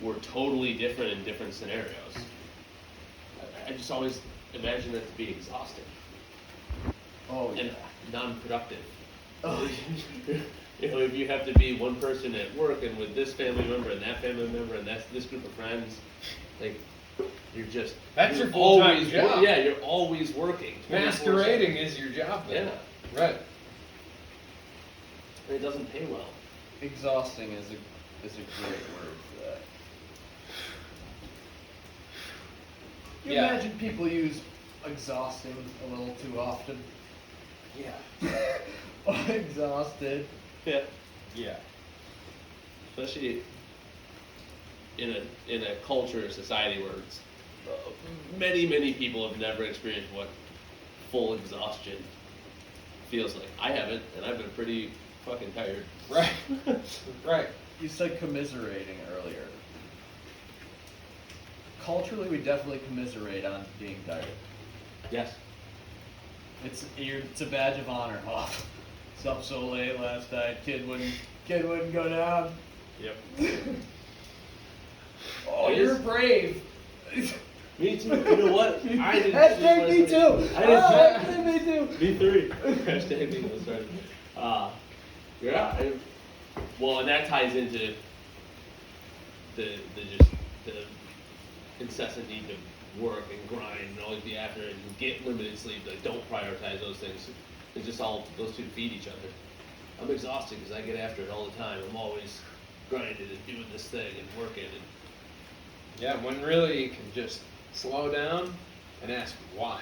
were totally different in different scenarios. I just always imagine it to be exhausting. Oh, yeah. And non-productive. Oh, You know, if you have to be one person at work and with this family member and that family member and that's this group of friends, like That's you're your full-time always job. Yeah, you're always working. 24/7. Masquerading is your job then. Yeah, Right. and it doesn't pay well. exhausting is a great word for that. You Yeah. imagine people use exhausting a little too often. Yeah. Exhausted. Yeah, Yeah. especially in a culture, a society where it's, many people have never experienced what full exhaustion feels like. I haven't, and I've been pretty fucking tired. Right. Right. You said commiserating earlier. Culturally, we definitely commiserate on being tired. Yes. It's a badge of honor. Oh, it's up so late last night. Kid wouldn't go down. Yep. Oh, It you're is. brave. Me too. You know what? I didn't. Hashtag me too. I didn't. Hashtag me too. Me three. Hashtag me. That's right. Yeah. Well, and that ties into the incessant need to work and grind and always be after it and get limited sleep. Like, don't prioritize those things. It's just all those two feed each other. I'm exhausted because I get after it all the time. I'm always grinding and doing this thing and working and Yeah, when really you can just slow down and ask why.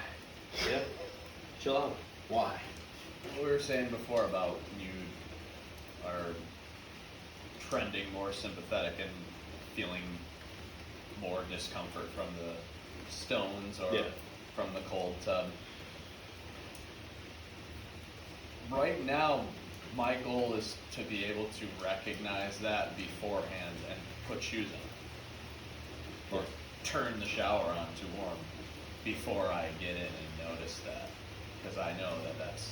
yeah, chill out. Why? We were saying before about you are trending more sympathetic and feeling more discomfort from the stones or Yeah. from the cold tub. Right now, my goal is to be able to recognize that beforehand and put shoes on. Or turn the shower on to warm before I get in and notice that. Because I know that that's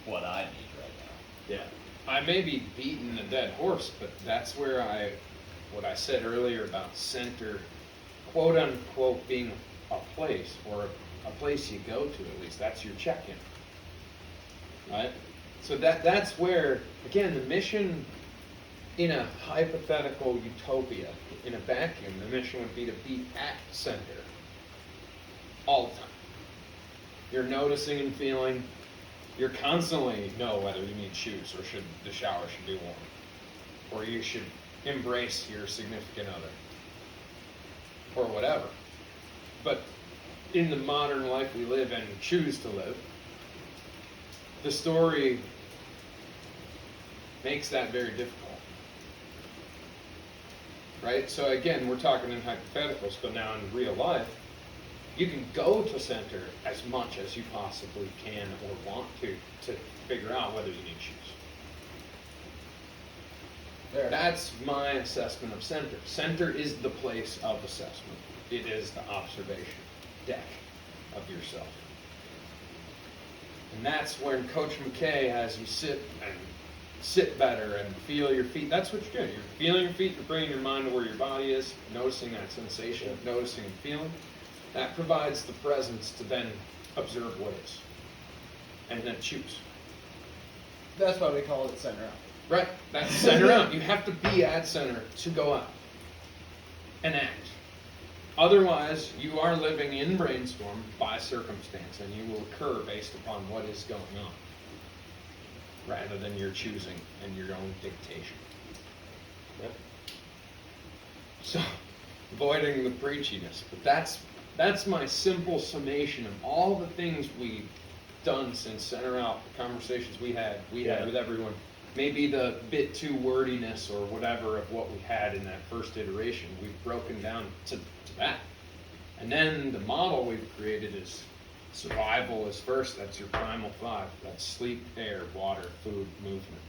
what I need right now. Yeah. I may be beating a dead horse, but that's where what I said earlier about center, quote unquote, being a place or a place you go to, at least that's your check-in, right? So that's where, again, the mission in a hypothetical utopia, in a vacuum, the mission would be to be at center all the time. You're noticing and feeling. You're constantly know whether you need shoes or the shower should be warm, or you should embrace your significant other, or whatever. But in the modern life we live and choose to live, the story makes that very difficult, right? So again, we're talking in hypotheticals, but now in real life, you can go to center as much as you possibly can or want to figure out whether you need shoes. There. That's my assessment of center. Center is the place of assessment. It is the observation deck of yourself. And that's when Coach McKay has you sit better and feel your feet. That's what you're doing. You're feeling your feet, you're bringing your mind to where your body is, noticing that sensation, noticing and feeling. That provides the presence to then observe what is. And then choose. That's why we call it center out. Right, that's center out. You have to be at center to go out and act. Otherwise, you are living in brainstorm by circumstance, and you will occur based upon what is going on, rather than your choosing and your own dictation. Yep. So, avoiding the preachiness, but that's my simple summation of all the things we've done since Center Out, the conversations we had with everyone. Maybe the bit too wordiness or whatever of what we had in that first iteration, we've broken down to that. And then the model we've created is survival is first, that's your primal five. That's sleep, air, water, food, movement.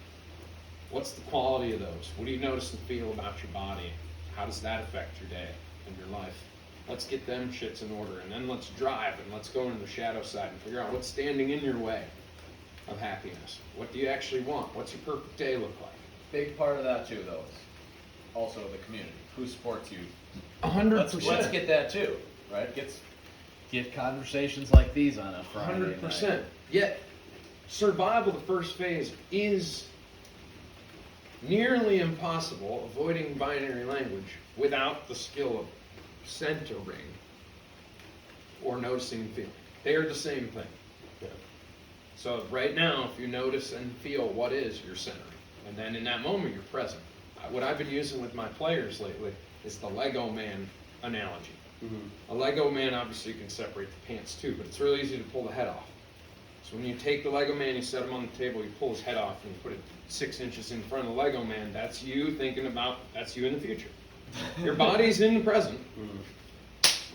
What's the quality of those? What do you notice and feel about your body? How does that affect your day and your life? Let's get them shits in order, and then let's drive and let's go into the shadow side and figure out what's standing in your way of happiness. What do you actually want? What's your perfect day look like? Big part of that too, though, is also the community. Who supports you? 100%. Let's get that too, right? Get conversations like these on a Friday 100%. night. Yet, survival the first phase is nearly impossible, avoiding binary language, without the skill of centering or noticing and feeling. They are the same thing. Yeah. So right now, if you notice and feel what is, you're centering. And then in that moment, you're present. What I've been using with my players lately is the Lego man analogy. Mm-hmm. A Lego man, obviously, you can separate the pants too, but it's really easy to pull the head off. So when you take the Lego man, you set him on the table, you pull his head off, and you put it 6 inches in front of the Lego man, that's you thinking about, that's you in the future. Your body's in the present. Mm-hmm.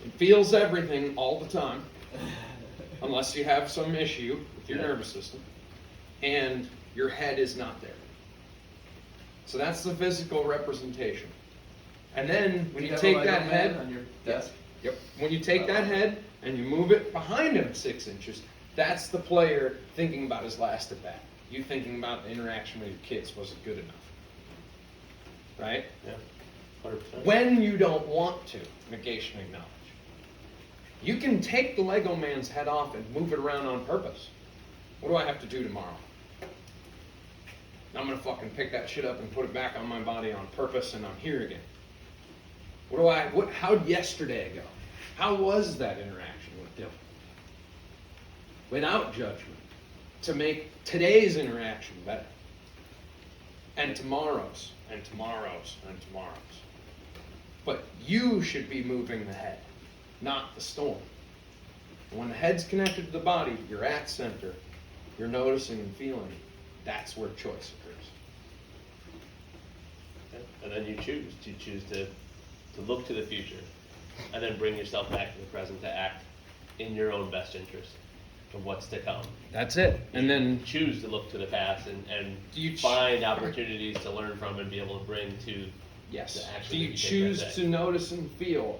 It feels everything all the time, unless you have some issue with your Yeah. nervous system, and your head is not there. So that's the physical representation. And then when you have a take Lego that man head on your desk. Yep. When you take that head and you move it behind him 6 inches, that's the player thinking about his last at bat. You thinking about the interaction with your kids. Was it good enough? Right? Yeah. 100%. When you don't want to, negation acknowledge. You can take the Lego man's head off and move it around on purpose. What do I have to do tomorrow? I'm gonna fucking pick that shit up and put it back on my body on purpose, and I'm here again. How'd yesterday go? How was that interaction with Dylan? Without judgment, to make today's interaction better. And tomorrow's, and tomorrow's, and tomorrow's. But you should be moving the head, not the storm. When the head's connected to the body, you're at center, you're noticing and feeling. That's where choice occurs. And then you choose to look to the future, and then bring yourself back to the present to act in your own best interest of what's to come. That's it. And then Choose to look to the past and Do you find opportunities to learn from and be able to bring to yes. the action Do that you you take choose that to day. notice and feel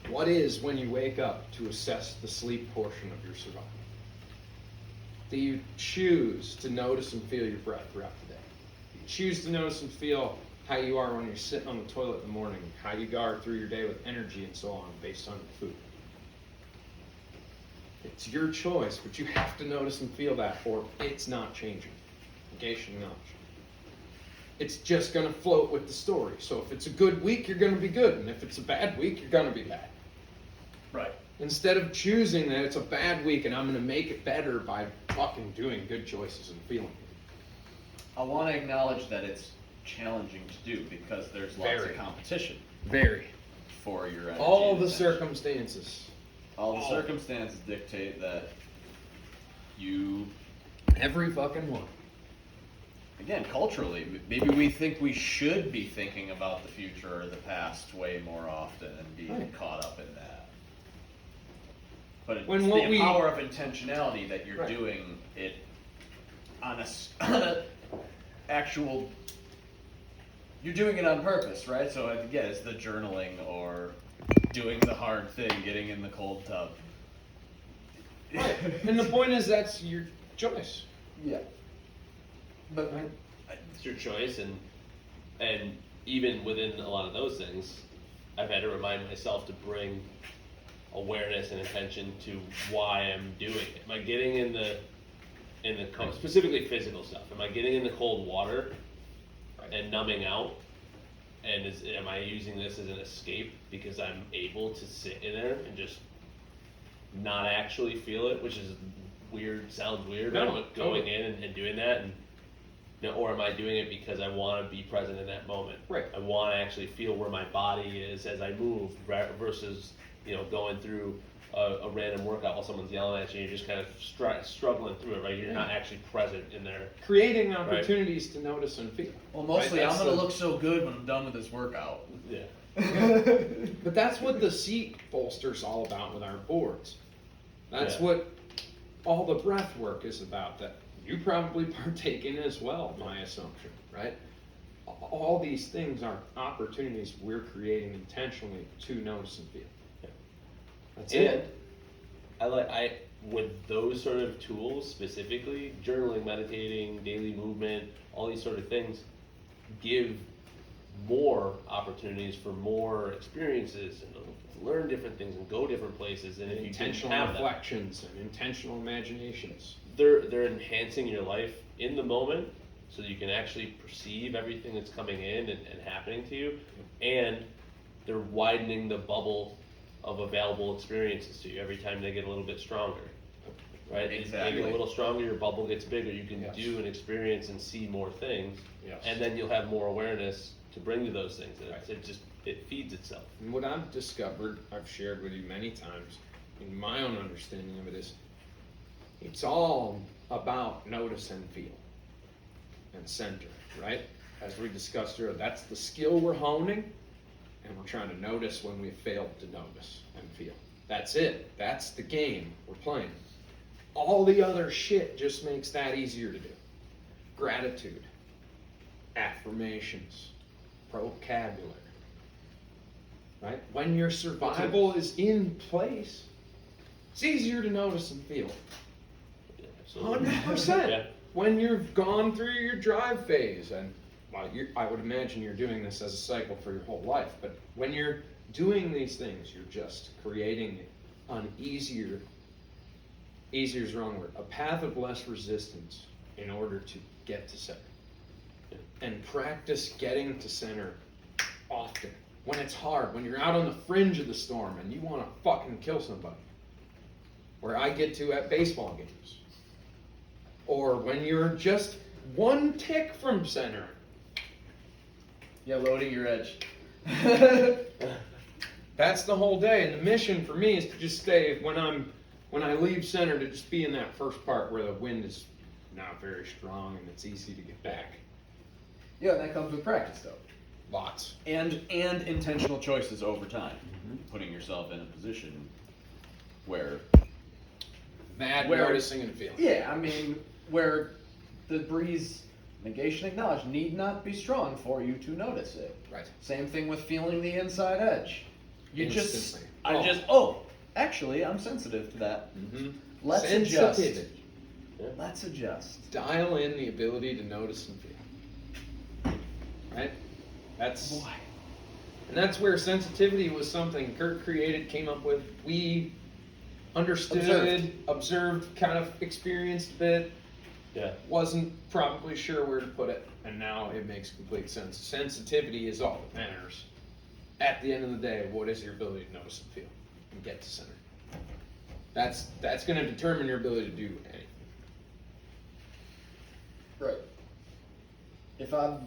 what is when you wake up to assess the sleep portion of your survival? Do you choose to notice and feel your breath throughout the day? Do you choose to notice and feel how you are when you're sitting on the toilet in the morning, how you guard through your day with energy and so on based on your food? It's your choice, but you have to notice and feel that, or it's not changing. Negation knowledge. It's just going to float with the story. So if it's a good week, you're going to be good, and if it's a bad week, you're going to be bad. Right. Instead of choosing that it's a bad week and I'm going to make it better by fucking doing good choices and feeling good. I want to acknowledge that it's challenging to do because there's lots Very. of competition Very. for your energy. All and the attention. circumstances. All the circumstances dictate that you, Every fucking one. again, culturally, maybe we think we should be thinking about the future or the past way more often and be Right. caught up in that. But it's When what the we- power of intentionality that you're Right. doing it on on a actual. You're doing it on purpose, right? So again, it's the journaling or doing the hard thing, getting in the cold tub. And the point is that's your choice. Yeah. But It's your choice, and even within a lot of those things, I've had to remind myself to bring awareness and attention to why I'm doing it. Am I getting in the specifically physical stuff? Am I getting in the cold water and numbing out? And am I using this as an escape because I'm able to sit in there and just not actually feel it, which is weird, sounds weird, No, but going totally. in and doing that, and or am I doing it because I want to be present in that moment? Right. I want to actually feel where my body is as I move, versus going through a random workout while someone's yelling at you. You're just kind of struggling through it, right? You're not actually present in there. Creating opportunities to notice and feel. well, mostly Right, I'm that's gonna the- look so good when I'm done with this workout. Yeah. But that's what the seat bolster's all about with our boards. That's Yeah. what all the breath work is about that you probably partake in as well, my assumption, right? All these things are opportunities we're creating intentionally to notice and feel. Yeah. That's And it. I with those sort of tools specifically, journaling, meditating, daily movement, all these sort of things give more opportunities for more experiences and to learn different things and go different places. And if you didn't Intentional have that, reflections and intentional imaginations. they're enhancing your life in the moment so that you can actually perceive everything that's coming in and happening to you, and they're widening the bubble of available experiences to you every time they get a little bit stronger, right? As they Exactly. get a little stronger, your bubble gets bigger, you can Yes. do and experience and see more things, Yes. and then you'll have more awareness to bring to those things, and Right. it feeds itself. And what I've discovered, I've shared with you many times, in my own understanding of it is, it's all about notice and feel and center, right? As we discussed earlier, that's the skill we're honing, and we're trying to notice when we've failed to notice and feel. That's it. That's the game we're playing. All the other shit just makes that easier to do. Gratitude, affirmations, vocabulary. Right? When your survival is in place, it's easier to notice and feel. Yeah, absolutely. 100%. Yeah. When you've gone through your drive phase, and well, I would imagine you're doing this as a cycle for your whole life, but when you're doing these things, you're just creating an easier is the wrong word, a path of less resistance in order to get to center. And practice getting to center often. When it's hard, when you're out on the fringe of the storm and you want to fucking kill somebody. Where I get to at baseball games. Or when you're just one tick from center. Yeah, loading your edge. That's the whole day. And the mission for me is to just stay, when I leave center, to just be in that first part where the wind is not very strong and it's easy to get back. Yeah, and that comes with practice, though. Lots. And intentional choices over time. Putting yourself in a position where Mad Where- noticing and feeling. yeah, I mean, where the breeze, negation acknowledged, need not be strong for you to notice it. Right. Same thing with feeling the inside edge. You Instantly. actually, I'm sensitive to that. Mm-hmm. Let's adjust. Sensitivity. Let's adjust. Dial in the ability to notice and feel. Right? That's and that's where sensitivity was something Kurt created, came up with. We understood, observed, kind of experienced a bit. Yeah. Wasn't probably sure where to put it, and now it makes complete sense. Sensitivity is all that matters. At the end of the day, what is your ability to notice and feel and get to center? That's going to determine your ability to do anything. Right. If I'm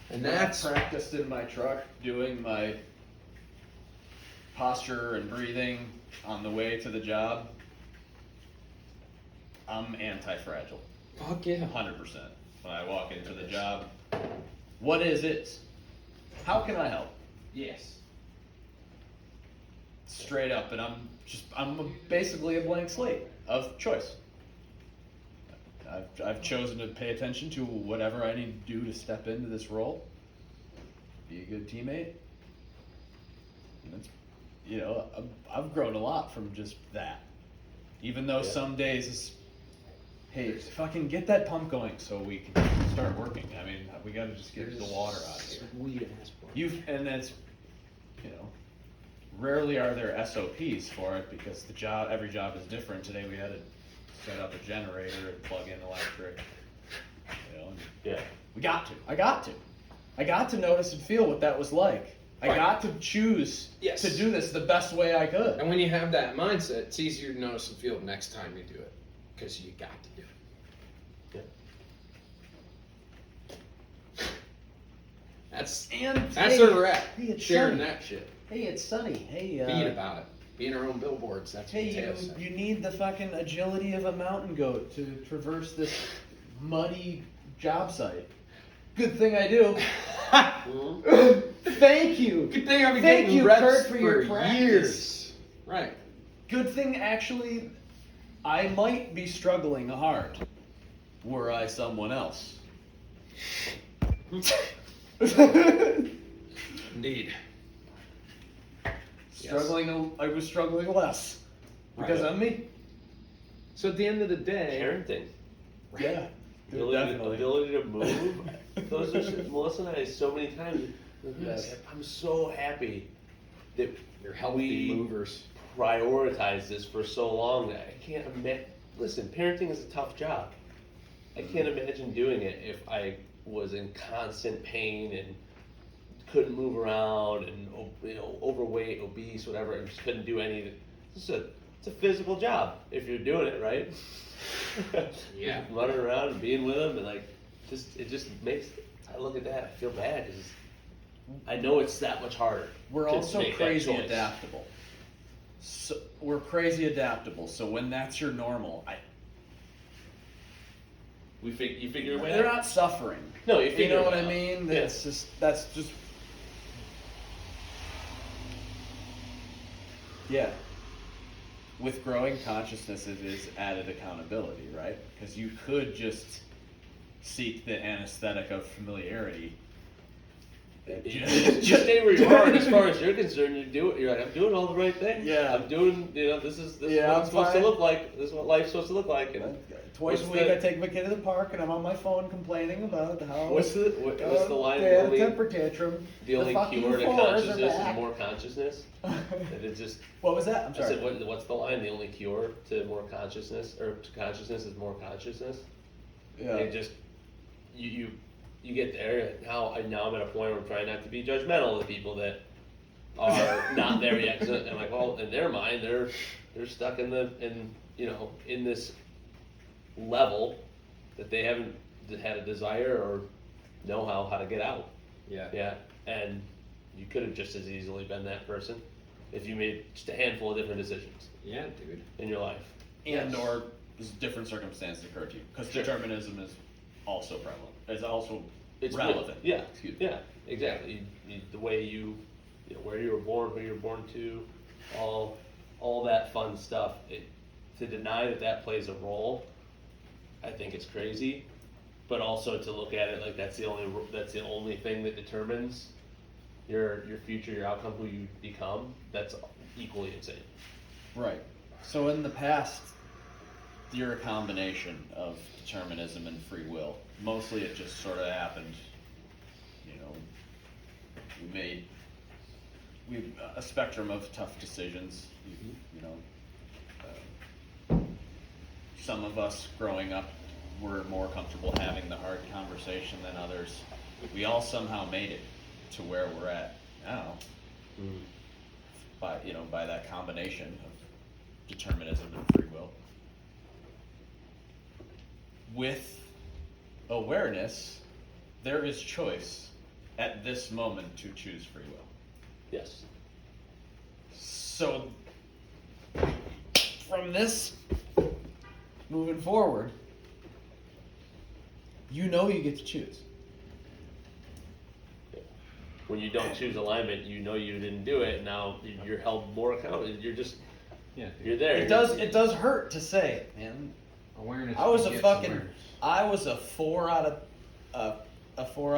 And not that's practiced in my truck doing my posture and breathing on the way to the job, I'm anti-fragile. fuck yeah. 100%. When I walk into the job, what is it? How can I help? Yes. Straight up, and I'm basically a blank slate of choice. I've chosen to pay attention to whatever I need to do to step into this role. Be a good teammate. And it's, I've grown a lot from just that. Even though some days it's, hey, fucking get that pump going so we can start working. I mean, we gotta just get the water out of here. Sweet ass boy. And that's, rarely are there SOPs for it because every job is different. Today we had to set up a generator and plug in electric. And Yeah. I got to notice and feel what that was like. I Right. got to choose Yes. to do this the best way I could. And when you have that mindset, it's easier to notice and feel next time you do it. Because you got to do it. Yeah. That's And where we're at. Hey, it's Sharing sunny. that shit. Hey, it's sunny. Hey, Being about it. Being our own billboards. That's what hey, Teo said. you need the fucking agility of a mountain goat to traverse this muddy job site. Good thing I do. Thank you. Good thing I've been Thank getting you, reps Kurt, for your practice. years. Right. Good thing, actually, I might be struggling hard. Were I someone else. Indeed. I was struggling less because Right. of me. So at the end of the day, Parenting. Yeah, Ability to move. Those are shit Melissa and I so many times. Yes. I'm so happy that You're healthy we movers. prioritized this for so long that I can't imagine. Listen, parenting is a tough job. I can't imagine doing it if I was in constant pain and couldn't move around and overweight, obese, whatever, and just couldn't do any of it. It's a physical job if you're doing it right. Yeah. Running around and being with them and like it just makes. I look at that, I feel bad because I know it's that much harder. We're to also make that crazy choice. adaptable. So we're crazy adaptable. So when that's your normal, You figure your way they're out. not suffering. No, you You figure know it what I out. mean? Yeah. That's just yeah. With growing consciousness, it is added accountability, right? Because you could just seek the anesthetic of familiarity. Just stay where you are, and as far as you're concerned, you do it. You're like, I'm doing all the right things. Yeah. I'm doing. This is Yeah, what I'm it's supposed fine. to look like. This is what life's supposed to look like. And Twice a what's week, the- I take my kid to the park, and I'm on my phone complaining about how. what's the line? They The had a only, temper tantrum. the only fucking cure to fours are consciousness is back. more consciousness. That it just. What was that? I'm I sorry. said, what's the line? The only cure to more consciousness or to consciousness is more consciousness. Yeah. It just you get there and now I'm at a point where I'm trying not to be judgmental of the people that are not there yet. 'Cause I'm like, well, in their mind, they're stuck in this level that they haven't had a desire or know how to get out. Yeah. Yeah, and you could have just as easily been that person if you made just a handful of different decisions Yeah, dude. in your life. And Yes. or different circumstances occur to you, because Sure. determinism is also prevalent. It's also It's relevant. Yeah, Excuse me. yeah, exactly. The way where you were born, who you were born to, all that fun stuff. To deny that plays a role, I think it's crazy. But also to look at it like that's the only thing that determines your future, your outcome, who you become. That's equally insane. Right. So in the past, you're a combination of determinism and free will. Mostly it just sort of happened. We made a spectrum of tough decisions. Some of us growing up were more comfortable having the hard conversation than others. We all somehow made it to where we're at now by that combination of determinism and free will. With awareness, there is choice at this moment to choose free will. Yes. So, from this moving forward, you get to choose. When you don't choose alignment, you didn't do it. Now you're held more accountable. Yeah. You're there. It does hurt to say it, man. Awareness. I was begets a awareness. 4 out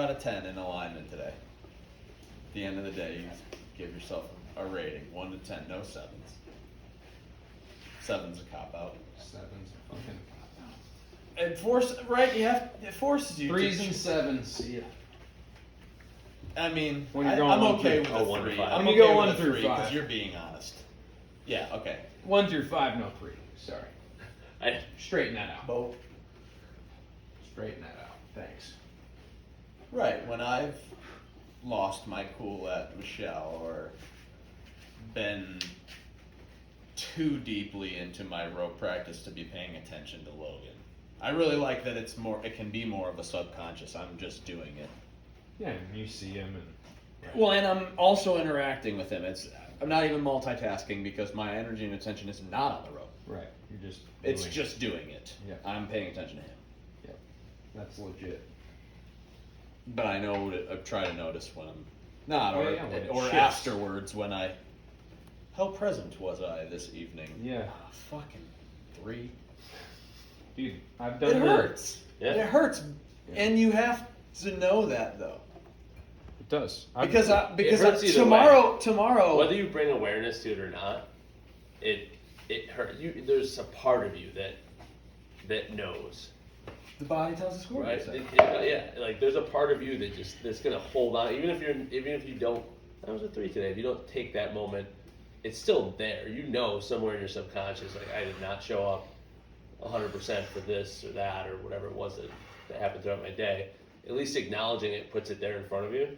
of 10 in alignment today. At the end of the day, you give yourself a rating, 1 to 10, no 7s. 7's a cop out. 7's a fucking. It forces you. 3s to and 7s. Yeah. I mean, When you're going I'm 1 okay through- with a 1 to 3. 5. I'm When you okay go with 1 a through 3 because 5. you're being honest. Yeah. Okay. 1 through 5, no 3. Sorry. I, Straighten that out. Both. Straighten that out. Thanks. Right. When I've lost my cool at Michelle or been too deeply into my rope practice to be paying attention to Logan. I really like that it can be more of a subconscious. I'm just doing it. Yeah, and you see him and. Well, and I'm also interacting with him. I'm not even multitasking because my energy and attention is not on the rope. Right. You're just. It's doing just doing it. Yeah. I'm paying attention to him. it. Yep. That's legit. But I I try to notice when I'm not, Oh, yeah, when it or shifts. afterwards when how present was I this evening? Yeah. Fucking 3. Dude, I've It done hurts. Yeah. It hurts, Yeah. and you have to know that though, It does. because hurts either tomorrow. whether you bring awareness to it or not, it hurt you. There's a part of you that knows, The body tells the story. Right? So. Yeah, like there's a part of you that's gonna hold on, even if you don't. That was a 3 today. If you don't take that moment, it's still there. You know, somewhere in your subconscious, like I did not show up 100% for this or that or whatever it was that happened throughout my day. At least acknowledging it puts it there in front of you,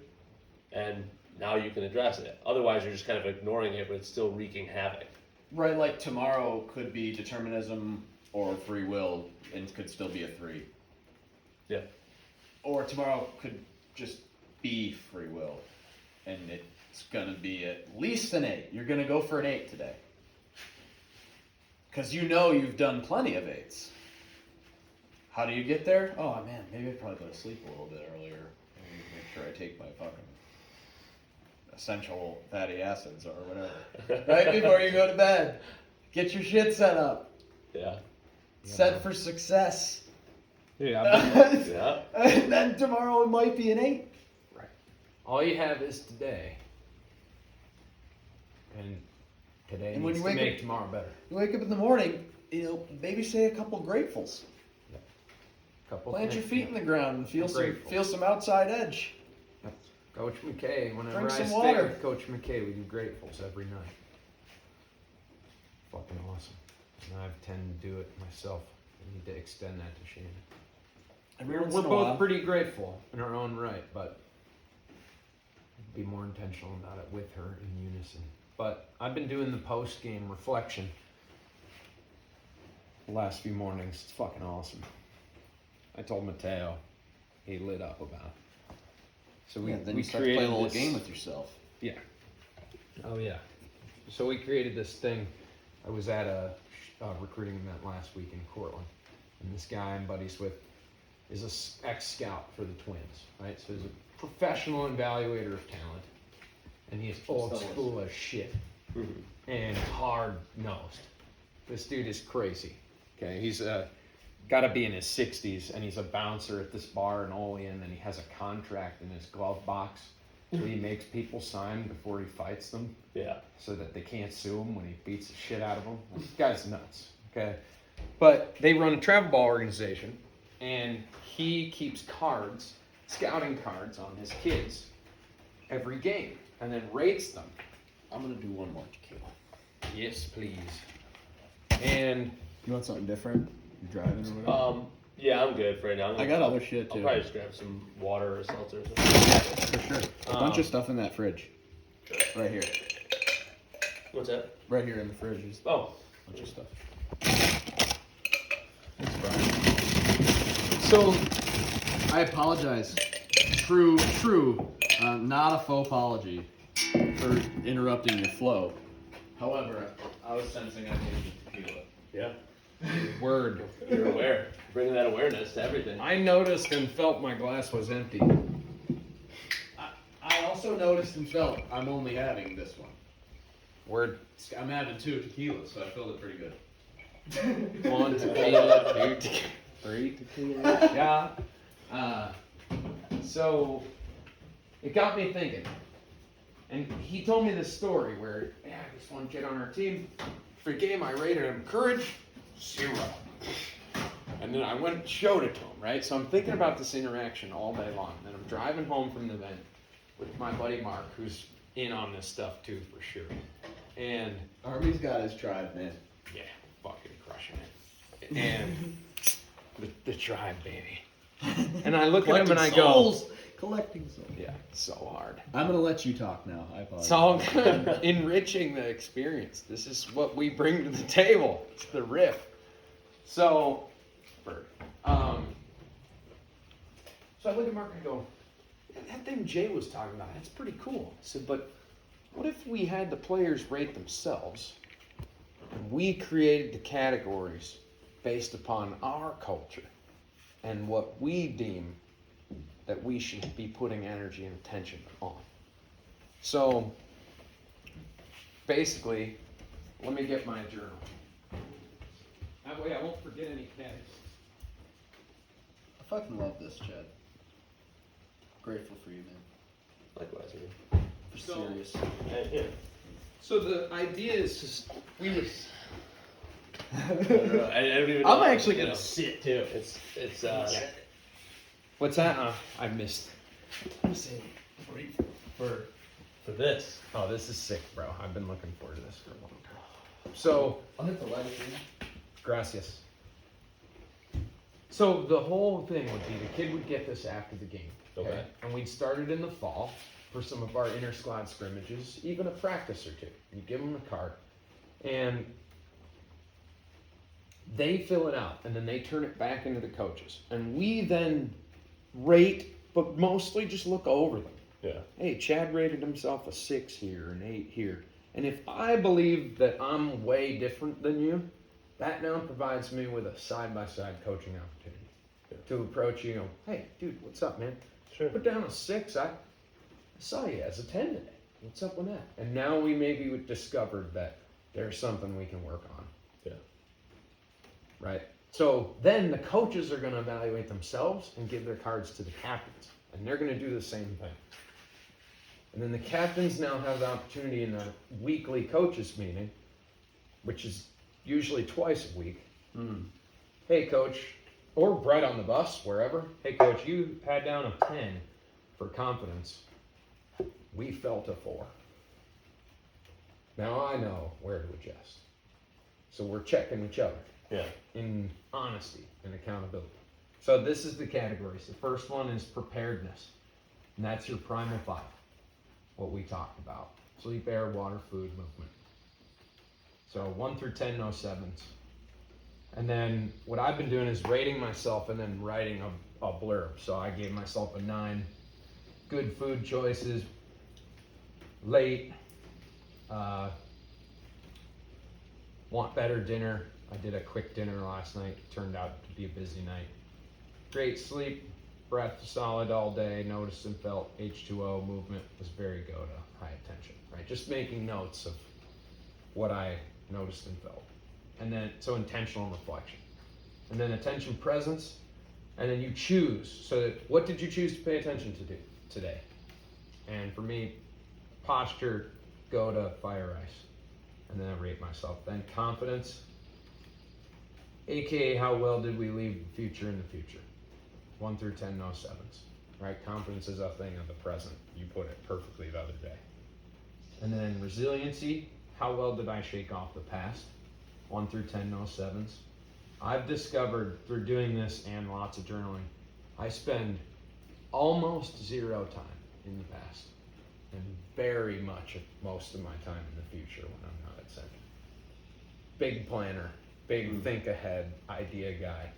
and now you can address it. Otherwise, you're just kind of ignoring it, but it's still wreaking havoc. Right, like tomorrow could be determinism or free will, and could still be a 3. Yeah. Or tomorrow could just be free will, and it's gonna be at least an 8. You're gonna go for an 8 today. Because you know you've done plenty of 8s. How do you get there? Oh man, maybe I probably go to sleep a little bit earlier. Maybe make sure I take my fucking essential fatty acids or whatever. Right before you go to bed. Get your shit set up. Yeah. Set for success. Yeah. Yeah. And then tomorrow it might be an 8. Right. All you have is today. And today And when needs you to wake make up- tomorrow better. You wake up in the morning, maybe say a couple gratefuls. Couple Plant your things, feet in the ground and I'm grateful. feel some outside edge. Coach McKay, whenever Drink I some stay water. with Coach McKay, we do gratefuls every night. Fucking awesome. And I tend to do it myself. I need to extend that to Shannon. Every We're once in a both while. pretty grateful in our own right, but be more intentional about it with her in unison. But I've been doing the post-game reflection the last few mornings. It's fucking awesome. I told Mateo, he lit up about it. So we Then we you start to play a created little this, game with yourself. Yeah. Oh yeah. So we created this thing. I was at a recruiting event last week in Cortland, and this guy I'm buddies with is a ex-scout for the Twins, right? So he's a professional evaluator of talent, and he's old school as shit and hard-nosed. This dude is crazy. Okay, he's got to be in his 60s, and he's a bouncer at this bar in Olean, and he has a contract in his glove box that he makes people sign before he fights them, Yeah. so that they can't sue him when he beats the shit out of them. This guy's nuts, okay? But they run a travel ball organization, and he keeps cards, scouting cards on his kids every game, and then rates them. I'm gonna do one more tequila. Yes, please. And You want something different? You driving or whatever? Yeah, I'm good for right now. I got other shit I'll too. probably just grab some water or seltzer or something. For sure. A bunch of stuff in that fridge. Right here. What's that? Right here in the fridge is Oh. a bunch of stuff. So, I apologize. True, not a faux apology for interrupting your flow. However, I was sensing I needed tequila. Yeah. word. You're aware. Bringing that awareness to everything. I noticed and felt my glass was empty. I also noticed and felt I'm only having this one. Word. I'm having 2 tequilas, so I felt it pretty good. 1 tequila, 2 tequila, 3 tequila. Yeah. So it got me thinking. And he told me this story where, yeah, this one kid on our team, for the game I rated him courage 0. And then I went and showed it to him, right? So I'm thinking about this interaction all day long. And I'm driving home from the event with my buddy Mark, who's in on this stuff too, for sure. And Army's got his tribe, man. yeah, fucking crushing it. And the tribe, baby. And I look at him and I go, Collecting souls. yeah, so hard. I'm gonna let you talk now. I apologize. It's all good. Enriching the experience. This is what we bring to the table. It's the riff. So, Bert, so I look at Mark and I go, that thing Jay was talking about, that's pretty cool. I said, but what if we had the players rate themselves and we created the categories based upon our culture and what we deem that we should be putting energy and attention on? So, basically, let me get my journal. That way I won't forget any categories. I fucking love this, Chad. Grateful for you, man. Likewise, man. For So- serious. Yeah. So the idea is just, we would, I don't know. I don't even know. I'm actually you gonna know. sit too. It's what's that? I missed. I'm saying for this. Oh, this is sick, bro. I've been looking forward to this for a long time. So, I'll hit the light again. gracias. So the whole thing would be the kid would get this after the game. Okay. And we'd start it in the fall for some of our inter squad scrimmages, even a practice or two. You give them a card, and they fill it out, and then they turn it back into the coaches, and we then rate, but mostly just look over them. Yeah. Hey, Chad rated himself a 6 here, an 8 here. And if I believe that I'm way different than you, that now provides me with a side-by-side coaching opportunity to approach you and go, hey, dude, what's up, man? Sure. Put down a 6. I saw you as a 10 today. What's up with that? And now we maybe discovered that there's something we can work on. Yeah. Right? So then the coaches are going to evaluate themselves and give their cards to the captains. And they're going to do the same thing. And then the captains now have the opportunity in a weekly coaches meeting, which is usually twice a week. Hey, coach, or right on the bus, wherever. Hey, coach, you had down a 10 for confidence. We felt a 4. Now I know where to adjust. So we're checking each other Yeah. in honesty and accountability. So this is the categories. The first one is preparedness. And that's your primal 5. What we talked about. Sleep, air, water, food, movement. So 1 through 10, no 7s. And then what I've been doing is rating myself and then writing a blurb. So I gave myself a 9. Good food choices. Late. Want better dinner. I did a quick dinner last night. Turned out to be a busy night. Great sleep. Breath solid all day. Noticed and felt H2O. Movement was very go to high attention. Right. Just making notes of what I noticed and felt. And then, so intentional reflection. And then attention presence. And then you choose. So that, what did you choose to pay attention to do today? And for me, posture, go to fire ice. And then I rate myself. Then confidence, aka how well did we leave the future in the future? 1 through 10, no 7s. Right? Confidence is a thing of the present. You put it perfectly the other day. And then resiliency, how well did I shake off the past? 1 through 10, no 7s. I've discovered through doing this and lots of journaling, I spend almost 0 time in the past and very much of most of my time in the future when I'm not at center. Big planner, big think ahead idea guy.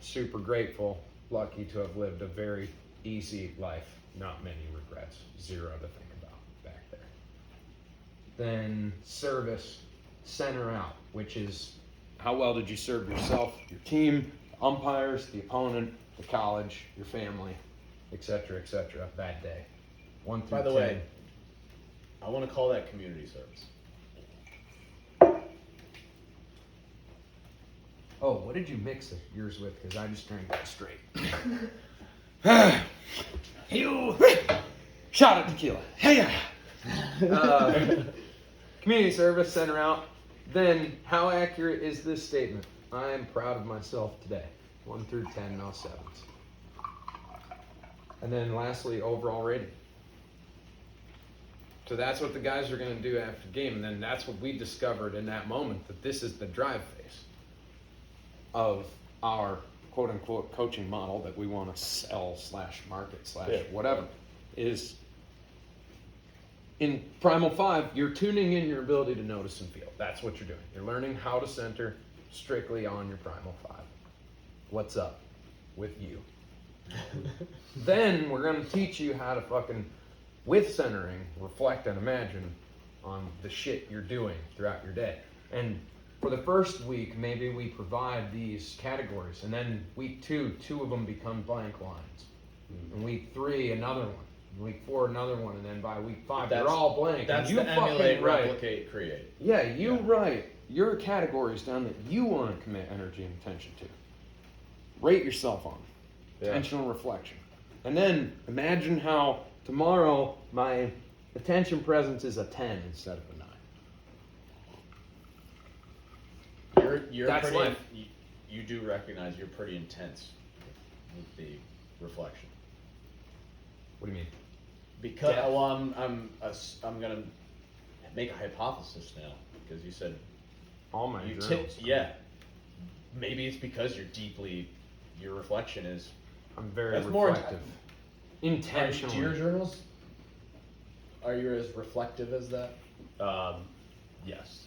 Super grateful, lucky to have lived a very easy life, not many regrets, 0 to think about back there. Then service, center out, which is how well did you serve yourself, your team, the umpires, the opponent, the college, your family, etc., that day. 1 through 10. By the way, I want to call that community service. Oh, what did you mix yours with? Because I just drank it straight. You shot at tequila. Hey, community service, center out. Then, how accurate is this statement? I am proud of myself today. 1 through 10, no 7s. And then lastly, overall rating. So that's what the guys are going to do after the game. And then that's what we discovered in that moment, that this is the drive phase of our quote unquote coaching model that we want to sell / market / whatever is in Primal 5, you're tuning in your ability to notice and feel. That's what you're doing. You're learning how to center strictly on your Primal 5. What's up with you? Then we're going to teach you how to fucking, with centering, reflect and imagine on the shit you're doing throughout your day. And for the first week, maybe we provide these categories, and then week 2, 2 of them become blank lines. And week 3, another one. And week 4, another one, and then by week 5, they're all blank. That's and you the emulate, fucking write. replicate, create. Yeah, you write your categories down that you want to commit energy and attention to. Rate yourself on. Intentional reflection. And then imagine how tomorrow my attention presence is a 10 instead of a 9. You're you're that's pretty, life. you do recognize you're pretty intense with the reflection. What do you mean? Because Yeah. well, I'm gonna make a hypothesis now because you said All my you journals. yeah. Maybe it's because your reflection is. I'm very That's more reflective. Intentionally. Do your journals? Are you as reflective as that? Yes.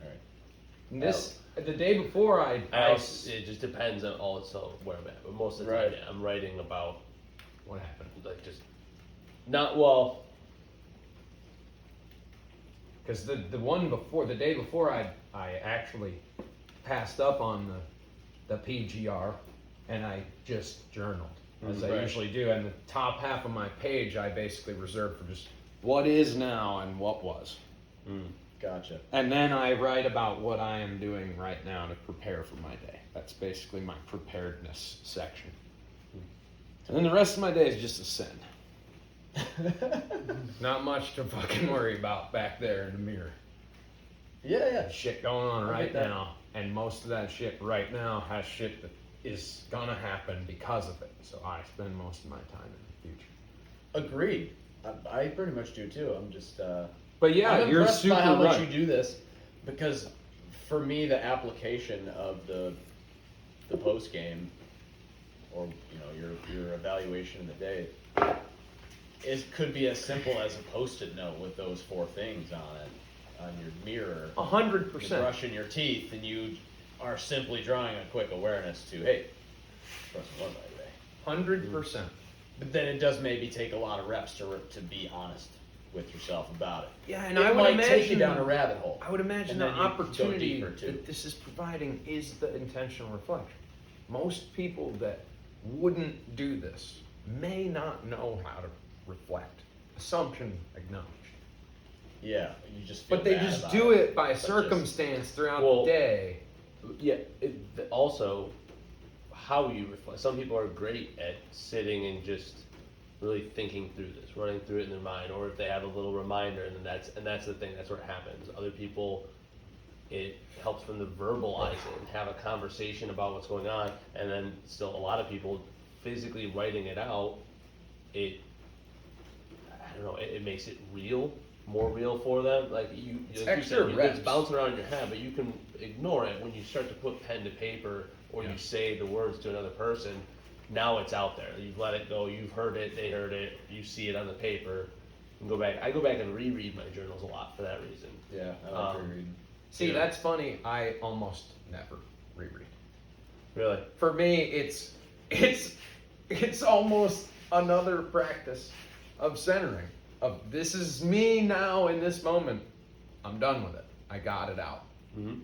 All right. This the day before It just depends on also where I'm at, but most of the time, Right. yeah, I'm writing about what happened? like just not well. Because the one before, the day before, I actually passed up on the PGR, and I just journaled as I Right. usually do. And the top half of my page, I basically reserved for just what is now and what was. Gotcha. And then I write about what I am doing right now to prepare for my day. That's basically my preparedness section. And then the rest of my day is just a send. Not much to fucking worry about back there in the mirror. Yeah. Shit going on I right get that. now, and most of that shit right now has shit that is gonna happen because of it. So I spend most of my time in the future. Agreed. I pretty much do too. I'm just. But yeah, I'm you're impressed super by how much right. you do this, because for me the application of the post game, or your evaluation of the day, could be as simple as a Post-it note with those 4 things on it, on your mirror. 100%. You're brushing your teeth, and you are simply drawing a quick awareness to, hey, pressing 1 by today. 100%. But then it does maybe take a lot of reps to be honest with yourself about it. Yeah, and It I would might imagine take you down a rabbit hole. I would imagine And the then you go opportunity deeper, too. that this is providing is the intentional reflection. Most people that wouldn't do this may not know how to reflect. Assumption acknowledged. Yeah, you just feel But they bad just about do it by But just- circumstance throughout Well, the day. Yeah. Also, how you reflect. Some people are great at sitting and just really thinking through this, running through it in their mind, or if they have a little reminder, and then that's the thing. That's where it happens. Other people, it helps them to verbalize it and have a conversation about what's going on, and then still a lot of people physically writing it out. I don't know. It makes it real, more real for them. Like It's like extra you said, reps. it's bouncing around in your head, but you can ignore it when you start to put pen to paper, or Yeah. you say the words to another person. Now it's out there. You've let it go. You've heard it. They heard it. You see it on the paper. You can go back. I go back and reread my journals a lot for that reason. Yeah, I like Um, rereading. See, Yeah. that's funny. I almost never reread. Really. For me, it's almost another practice of centering. Of this is me now in this moment. I'm done with it. I got it out. Mm-hmm.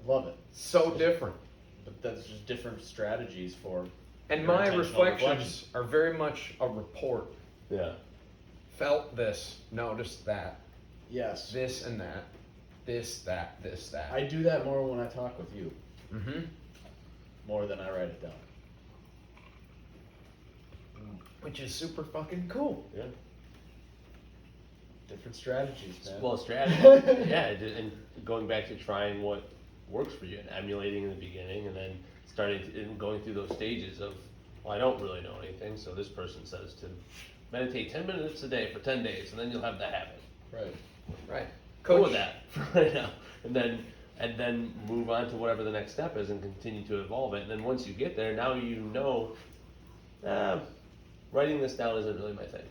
I love it. So different. But that's just different strategies for. And your my intentional reflections are very much a report. Yeah. Felt this, noticed that, Yes. this and that, this, that, this, that. I do that more when I talk with you, Mm-hmm. more than I write it down. Which is super fucking cool. Yeah. Different strategies, man. Well, strategy. Yeah, and going back to trying what works for you and emulating in the beginning, and then and going through those stages of, well, I don't really know anything, so this person says to meditate 10 minutes a day for 10 days, and then you'll have the habit. Right. Right. Go with that for right now, and then move on to whatever the next step is, and continue to evolve it. And then once you get there, now you know, writing this down isn't really my thing.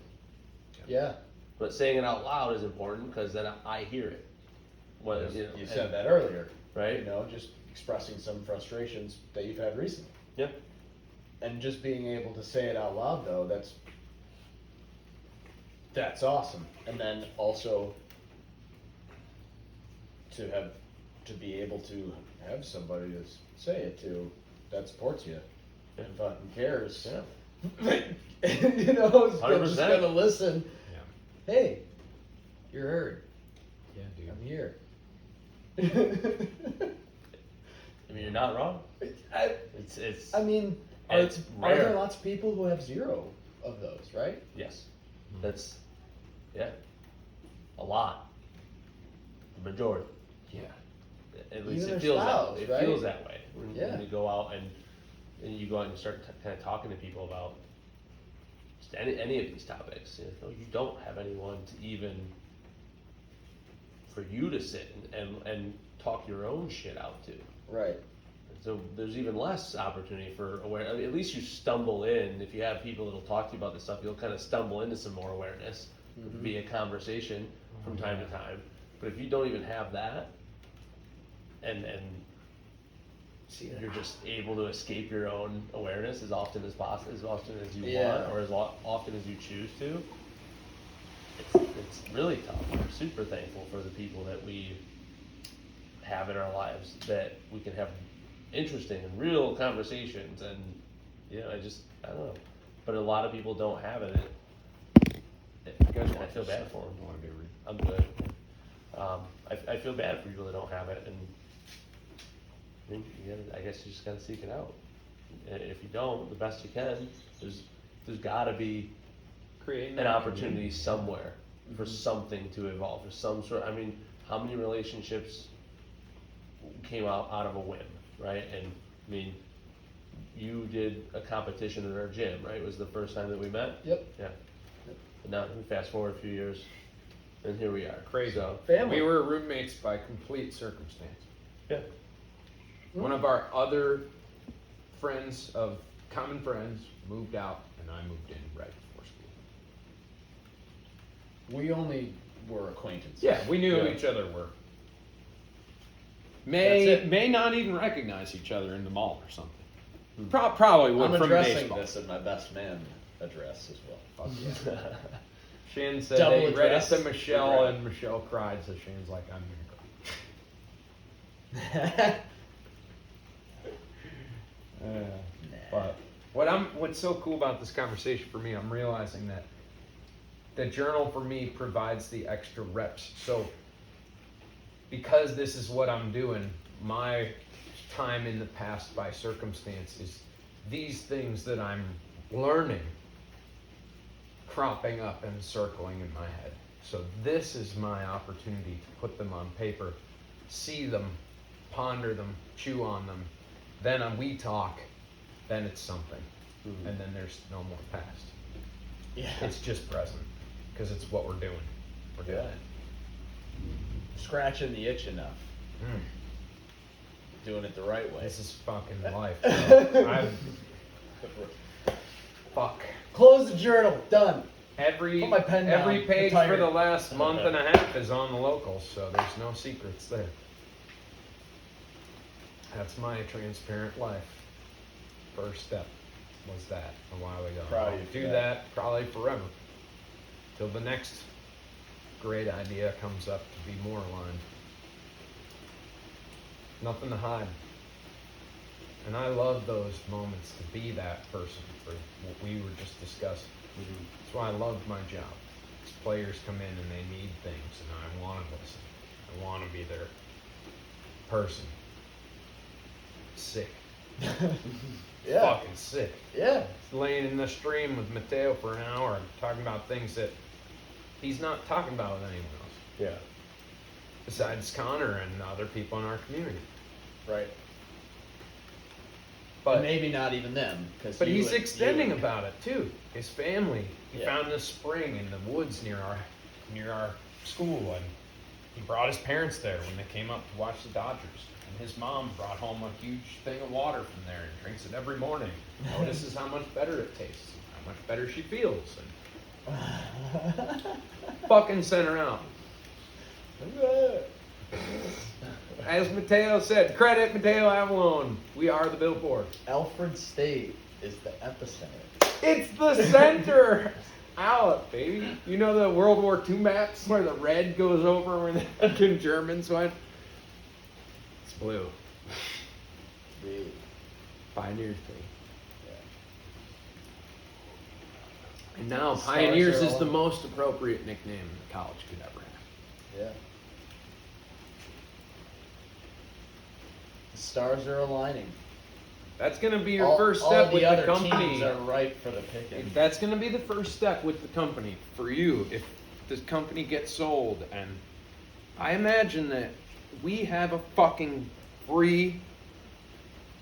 Yeah. But saying it out loud is important because then I hear it. What You said that earlier. right? You know, just expressing some frustrations that you've had recently. Yeah. And just being able to say it out loud, though, that's awesome. And then also to be able to have somebody to say it to that supports you and fucking cares. Yeah. You know, is just 100%. gonna listen. Yeah. Hey, you're heard. Yeah, dude. I'm here. I mean, you're not wrong. I It's. mean, It's are there rare. lots of people who have 0 of those, right? Yes. That's. Yeah. A lot. The majority. Yeah. At least Even it their feels styles, that. It right? feels that way when Yeah. you go out and you go out and start kind of talking to people about just any of these topics. You know, you don't have anyone to even for you to sit and talk your own shit out to. Right. So there's even less opportunity for aware. I mean, at least you stumble in. If you have people that'll talk to you about this stuff, you'll kind of stumble into some more awareness via conversation from time to time. But if you don't even have that, and you're just able to escape your own awareness as often as possible, as often as you Yeah. want, or as often as you choose to, it's really tough. I'm super thankful for the people that we have in our lives that we can have interesting and real conversations, and I don't know, but a lot of people don't have it. And I feel bad for them. I'm good. I feel bad for people that don't have it, and I mean, I guess you just gotta seek it out. And if you don't, the best you can, there's gotta be Creating an opportunity somewhere for something to evolve, for some sort. I mean, how many relationships came out of a whim, right? And I mean, you did a competition at our gym, right? It was the first time that we met. Yep. Yeah. But now we fast forward a few years, and here we are. Crazy. So, Family. We were roommates by complete circumstance. yeah. One of our other friends of common friends moved out, and I moved in right before school. We only were acquaintances. Yeah, we knew who Yeah. each other were. That's it. May not even recognize each other in the mall or something. Probably would I'm from addressing baseball. this in my best man address as well. Fuck yeah. Shane said Double they read it address. to Michelle, Regret. and Michelle cried, so Shane's like, I'm gonna cry. But what's so cool about this conversation for me, I'm realizing that the journal for me provides the extra reps. So because this is what I'm doing, my time in the past by circumstance is these things that I'm learning cropping up and circling in my head. So this is my opportunity to put them on paper, see them, ponder them, chew on them. Then we talk, then it's something. And then there's no more past. Yeah. It's just present, because it's what we're doing. We're doing it. Scratching the itch enough. Mm. Doing it the right way. This is fucking life. Bro. Fuck. Close the journal. Done. Every Put my pen down. every page Retired. for the last month and a half is on the locals, so there's no secrets there. That's my transparent life. First step was that a while ago. Proud of you I'll for do that. that probably forever. Till the next great idea comes up to be more aligned. Nothing to hide. And I love those moments to be that person for what we were just discussing. That's why I love my job. These players come in and they need things, and I want to listen. I want to be their person. Sick. Yeah. Fucking sick. Yeah. Laying in the stream with Mateo for an hour, talking about things that he's not talking about with anyone else, Yeah. besides Connor and other people in our community. Right. But maybe not even them. But he's extending about it too. His family. He Yeah. found this spring in the woods near our school, and he brought his parents there when they came up to watch the Dodgers. And his mom brought home a huge thing of water from there and drinks it every morning. Notices how much better it tastes, and how much better she feels, and fucking sent her out. As Mateo said, credit Mateo Avalon. We are the billboard. Alfred State is the epicenter. It's the center out, baby. You know the World War II maps where the red goes over where the fucking Germans went? It's blue. Really. Pioneers thing. Yeah. And now The stars Pioneers are is the all- most appropriate nickname the college could ever have. Yeah. The stars are aligning. That's going to be your All- first all step the with other the company. teams are ripe for the picking. That's going to be the first step with the company for you if this company gets sold. And I imagine that we have a fucking free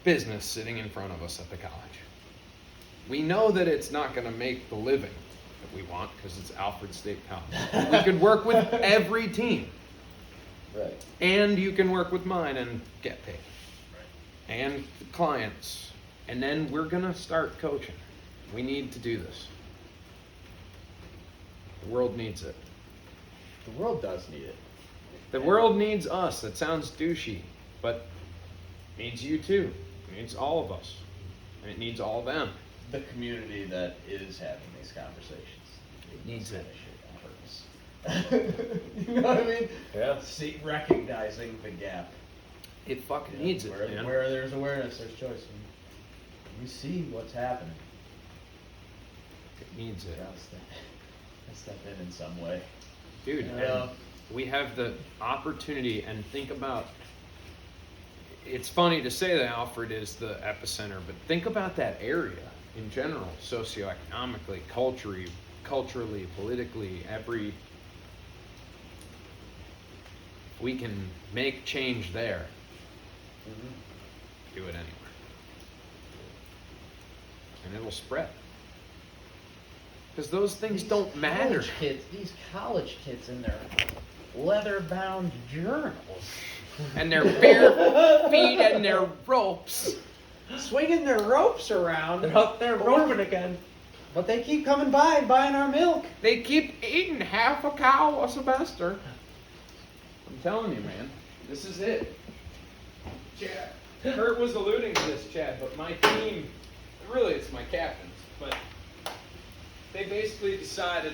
business sitting in front of us at the college. We know that it's not going to make the living that we want because it's Alfred State College. We could work with every team. Right. And you can work with mine and get paid. And the clients. And then we're going to start coaching. We need to do this. The world needs it. The world does need it. The world needs us. That sounds douchey, but it needs you too. It needs all of us. And it needs all of them. The community that is having these conversations. It needs it. You know what I mean? Yeah. See, recognizing the gap. It fucking needs it, where, man. where there's awareness, there's choice. And we see what's happening. It needs it. I step in some way. Dude, Yeah. and we have the opportunity, and think about, it's funny to say that Alfred is the epicenter, but think about that area in general, socioeconomically, culturally, politically, we can make change there. Do it anywhere. And it'll spread. Because those things don't matter. These college kids in their leather-bound journals. And their bare feet and their ropes. Swinging their ropes around. They're up there roping again. But they keep coming by and buying our milk. They keep eating half a cow a semester. I'm telling you, man. This is it. Chad. Kurt was alluding to this, Chad, but my team, really it's my captains, but they basically decided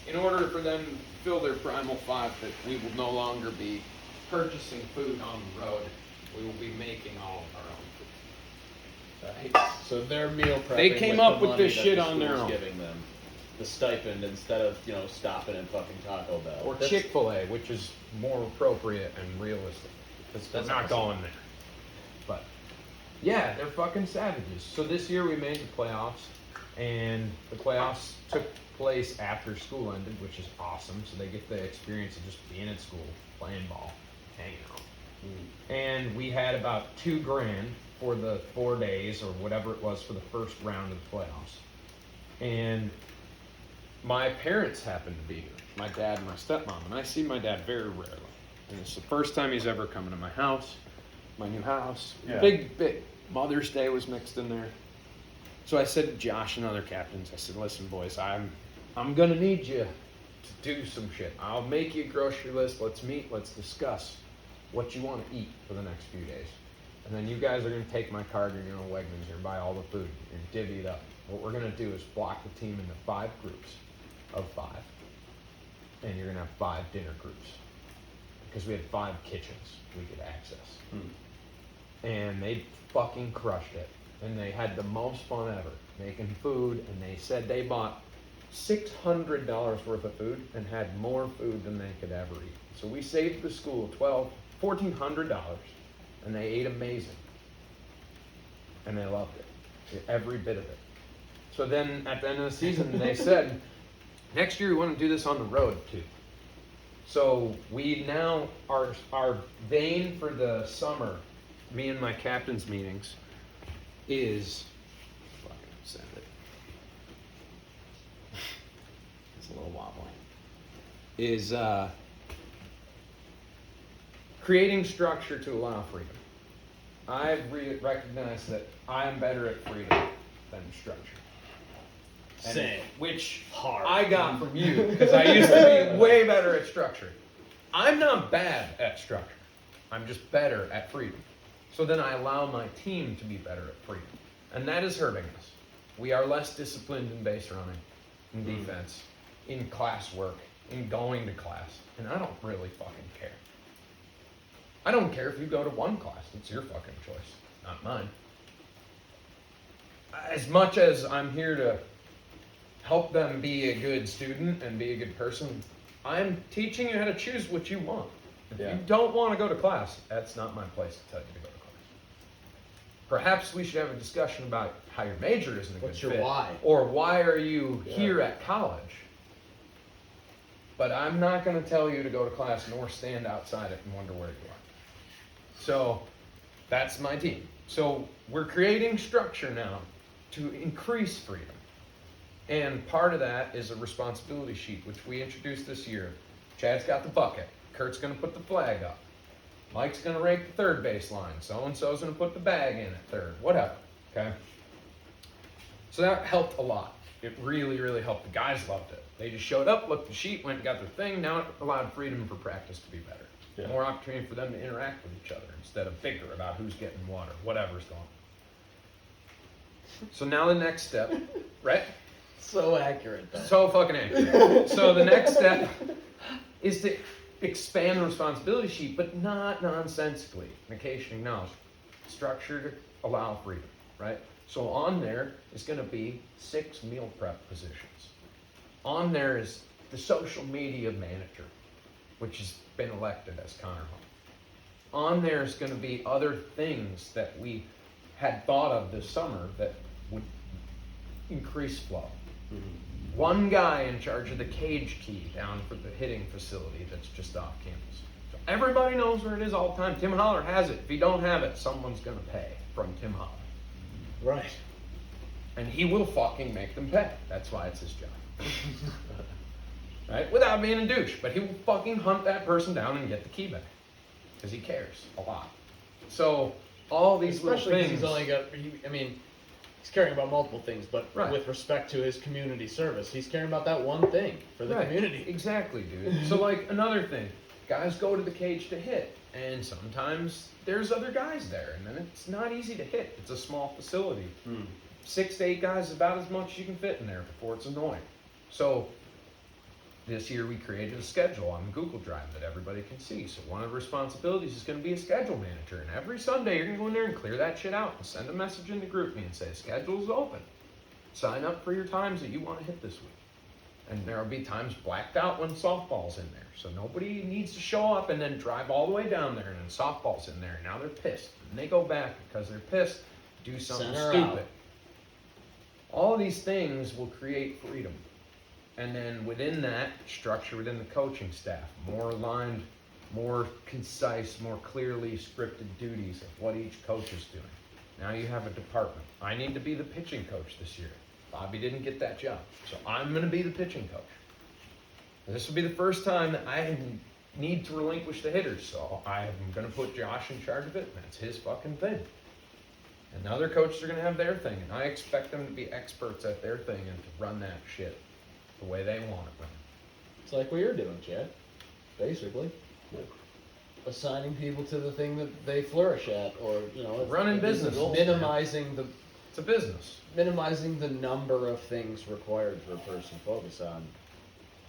in order for them to fill their primal five that we will no longer be purchasing food on the road. We will be making all of our own food. Right? So they're meal prepping. They came with up the with money this that shit the on their school's own. Giving them the stipend instead of stopping at fucking Taco Bell. Or That's- Chick-fil-A, which is more appropriate and realistic. Because That's they're not awesome. going there. But, yeah, they're fucking savages. So this year we made the playoffs, and the playoffs took place after school ended, which is awesome. So they get the experience of just being at school, playing ball, hanging out. And we had about $2,000 for the 4 days or whatever it was for the first round of the playoffs. And my parents happened to be here, my dad and my stepmom, and I see my dad very rarely. And it's the first time he's ever coming to my house, my new house. Yeah. Big Mother's Day was mixed in there. So I said to Josh and other captains, I said, listen, boys, I'm gonna need you to do some shit. I'll make you a grocery list. Let's meet. Let's discuss what you want to eat for the next few days. And then you guys are gonna take my card. You're gonna go to Wegmans. You're gonna buy all the food. You're gonna divvy it up. What we're gonna do is block the team into 5 groups of 5, and you're gonna have 5 dinner groups because we had 5 kitchens we could access. And they fucking crushed it. And they had the most fun ever making food, and they said they bought $600 worth of food and had more food than they could ever eat. So we saved the school $1,400, and they ate amazing. And they loved it, every bit of it. So then at the end of the season, they said, next year we want to do this on the road too. So we now, our vein for the summer, me and my captain's meetings, is, fucking send it. It's a little wobbly. Is creating structure to allow freedom. I've recognized that I am better at freedom than structure. And Same. which Hard. I got from you, because I used to be way better at structure. I'm not bad at structure. I'm just better at freedom. So then I allow my team to be better at freedom. And that is hurting us. We are less disciplined in base running, in defense, in class work, in going to class. And I don't really fucking care. I don't care if you go to one class. It's your fucking choice, not mine. As much as I'm here to help them be a good student and be a good person, I'm teaching you how to choose what you want. If Yeah. you don't want to go to class, that's not my place to tell you to go to class. Perhaps we should have a discussion about how your major isn't a What's good your fit. why? Or why are you Yeah. here at college? But I'm not gonna tell you to go to class nor stand outside it and wonder where you are. So that's my team. So we're creating structure now to increase freedom. And part of that is a responsibility sheet, which we introduced this year. Chad's got the bucket. Kurt's gonna put the flag up. Mike's gonna rake the third base line. So-and-so's gonna put the bag in at third, whatever, okay? So that helped a lot. It really, really helped. The guys loved it. They just showed up, looked at the sheet, went and got their thing. Now it allowed freedom for practice to be better. Yeah. More opportunity for them to interact with each other instead of bicker about who's getting what or whatever's going on. So now the next step, right? So accurate, though. So fucking accurate. So the next step is to expand the responsibility sheet, but not nonsensically. Occasionally acknowledge structure to allow freedom, right? So on there is going to be 6 meal prep positions. On there is the social media manager, which has been elected as Connor Hall. On there is going to be other things that we had thought of this summer that would increase flow. One guy in charge of the cage key down for the hitting facility that's just off campus. So everybody knows where it is all the time. Tim Holler has it. If you don't have it, someone's going to pay from Tim Holler. Right. And he will fucking make them pay. That's why it's his job. Right? Without being a douche. But he will fucking hunt that person down and get the key back. Because he cares a lot. So, all these Especially little because things. he's only got, I mean, he's caring about multiple things, but Right. with respect to his community service, he's caring about that one thing for the Right. community. Exactly, dude. So, like, another thing. Guys go to the cage to hit. And sometimes there's other guys there. And then it's not easy to hit. It's a small facility. 6 to 8 guys is about as much as you can fit in there before it's annoying. So this year we created a schedule on Google Drive that everybody can see. So one of the responsibilities is going to be a schedule manager. And every Sunday you're going to go in there and clear that shit out and send a message in the group me and say, schedule's open. Sign up for your times that you want to hit this week. And there will be times blacked out when softball's in there. So nobody needs to show up and then drive all the way down there and then softball's in there. And now they're pissed. And they go back because they're pissed, do something Center stupid. out. All these things will create freedom. And then within that, structure within the coaching staff. More aligned, more concise, more clearly scripted duties of what each coach is doing. Now you have a department. I need to be the pitching coach this year. Bobby didn't get that job. So I'm going to be the pitching coach. And this will be the first time that I need to relinquish the hitters. So I'm going to put Josh in charge of it. And that's his fucking thing. And the other coaches are going to have their thing. And I expect them to be experts at their thing and to run that shit the way they want it run. It's like what you're doing, Chad. Basically. Assigning people to the thing that they flourish at, or, you know, Running business. minimizing the It's a business. minimizing the number of things required for a person to focus on,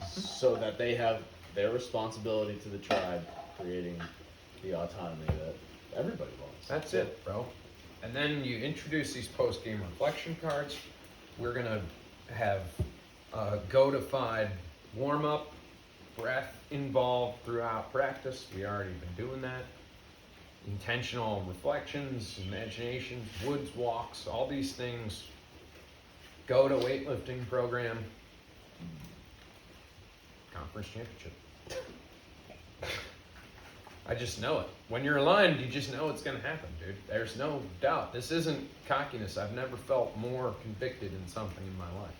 so that they have their responsibility to the tribe, creating the autonomy that everybody wants. That's it, bro. And then you introduce these post-game reflection cards. We're going to have a codified warm-up, breath involved throughout practice. We already been doing that. Intentional reflections, imaginations, woods walks, all these things. Go to weightlifting program. Conference championship. I just know it. When you're aligned, you just know it's going to happen, dude. There's no doubt. This isn't cockiness. I've never felt more convicted in something in my life.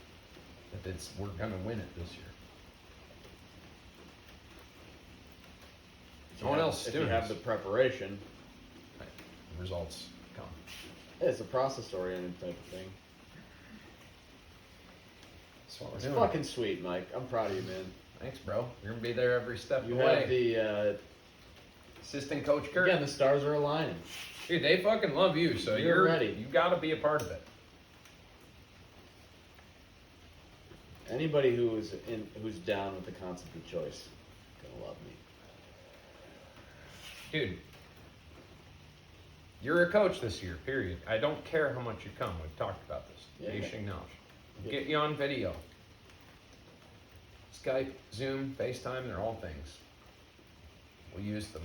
That we're going to win it this year. No one else is If doing you have this. the preparation, Right. The results come. it's a process-oriented type of thing. That's what we're It's doing. fucking sweet, Mike. I'm proud of you, man. Thanks, bro. You're going to be there every step of You the have way. the Assistant Coach Kurt. again, the stars are aligning. Dude, they fucking love you, so You're ready. You got to be a part of it. Anybody who's down with the concept of choice, gonna love me. Dude, you're a coach this year, period. I don't care how much you come. We've talked about this. Yeah. You should acknowledge. Yeah. Get you on video. Skype, Zoom, FaceTime, they're all things. We'll use them.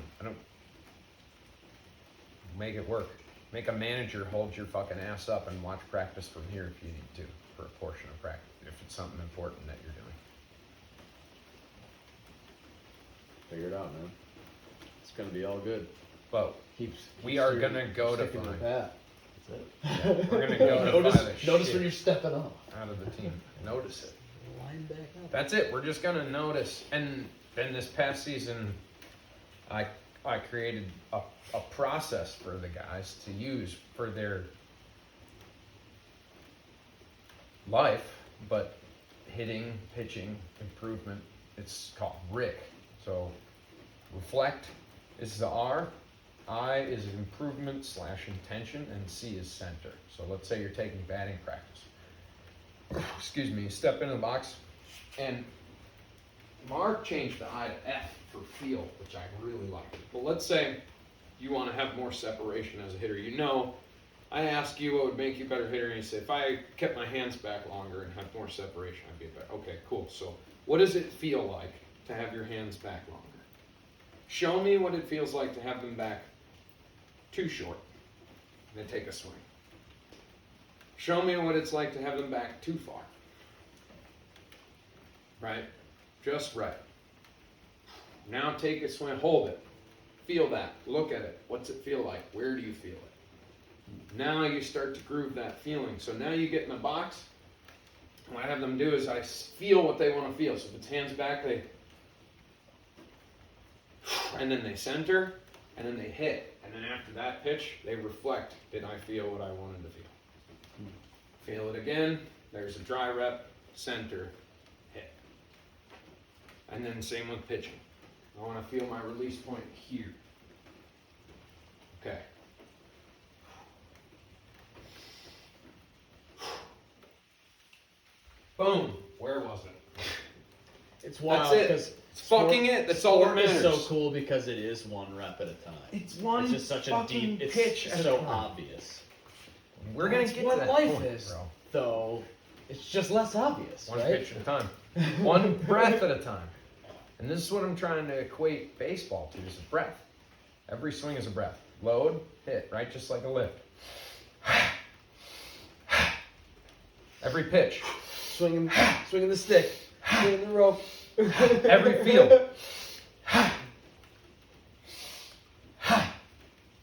Make it work. Make a manager hold your fucking ass up and watch practice from here if you need to, for a portion of practice, if it's something important that you're doing. Figure it out, man. It's gonna be all good. But Keep. we are gonna go to sticking with find. that. That's Yeah, it. we're gonna go to notice. find the Notice shit when you're stepping up. out of the team. Notice it. Line back up. That's it. We're just gonna notice. And then this past season, I created a process for the guys to use for their life, but hitting, pitching, improvement. It's called RIC. So reflect is the R, I is improvement / intention, and C is center. So let's say you're taking batting practice. Excuse me, step into the box, and Mark changed the I to F for feel, which I really like. But let's say you want to have more separation as a hitter. You know, I ask you what would make you a better hitter, and you say, if I kept my hands back longer and had more separation, I'd be a better. Okay, cool. So what does it feel like to have your hands back longer? Show me what it feels like to have them back too short and then take a swing. Show me what it's like to have them back too far. Right? Just right. Now take a swing, hold it. Feel that. Look at it. What's it feel like? Where do you feel it? Now you start to groove that feeling. So now you get in the box. And what I have them do is I feel what they want to feel. So if it's hands back, they, and then they center, and then they hit. And then after that pitch, they reflect. Did I feel what I wanted to feel? Feel it again. There's a dry rep, center, hit. And then same with pitching. I want to feel my release point here. Okay. Boom. Where was it? It's wild That's it. because It's fucking it. That's all that matters. Is so cool because it is one rep at a time. It's one It's just such a fucking deep. It's pitch at a so time. obvious. We're gonna That's get what to that life point, is. bro. Though it's just less obvious, One right? pitch at a time. One breath at a time. And this is what I'm trying to equate baseball to, is a breath. Every swing is a breath. Load, hit, right? Just like a lift. Every pitch. Swinging the stick, swinging the rope. Every field.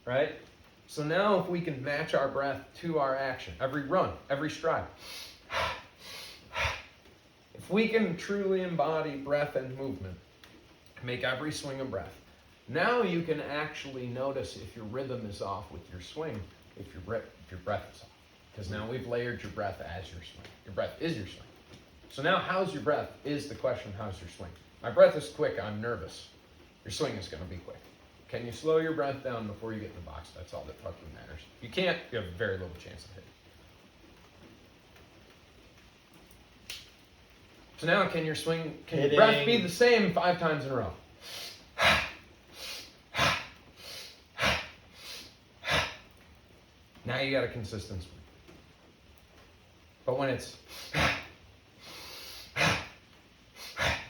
Right? So now if we can match our breath to our action, every run, every stride. If we can truly embody breath and movement, make every swing a breath, now you can actually notice if your rhythm is off with your swing, if your breath is off. Because now we've layered your breath as your swing. Your breath is your swing. So now how's your breath is the question, how's your swing? My breath is quick, I'm nervous. Your swing is going to be quick. Can you slow your breath down before you get in the box? That's all that fucking matters. If you can't, you have a very little chance of hitting. So now can your swing, can your breath be the same 5 times in a row? Now you got a consistent swing. But when it's,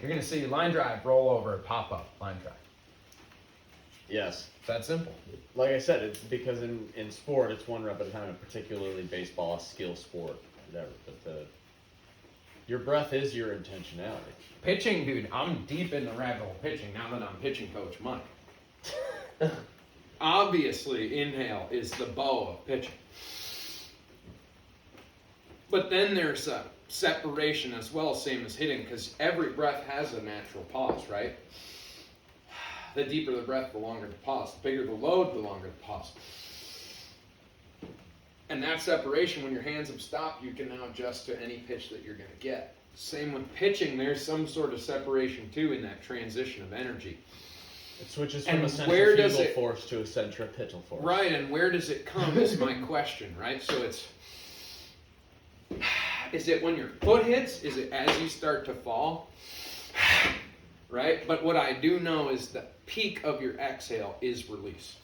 you're going to see line drive, roll over, pop up, line drive. Yes. It's that simple. Like I said, it's because in sport it's one rep at a time, and particularly baseball, a skill sport, whatever. But your breath is your intentionality. Pitching, dude, I'm deep in the rabbit hole pitching now that I'm pitching coach Mike. Obviously, inhale is the bow of pitching. But then there's a separation as well, same as hitting, because every breath has a natural pause, right? The deeper the breath, the longer the pause. The bigger the load, the longer the pause. And that separation, when your hands have stopped, you can now adjust to any pitch that you're going to get. Same with pitching, there's some sort of separation too in that transition of energy. It switches And from a where does centrifugal it- force to a centripetal force. Right, and where does it come is my question, right? So is it when your foot hits? Is it as you start to fall? Right? But what I do know is the peak of your exhale is release.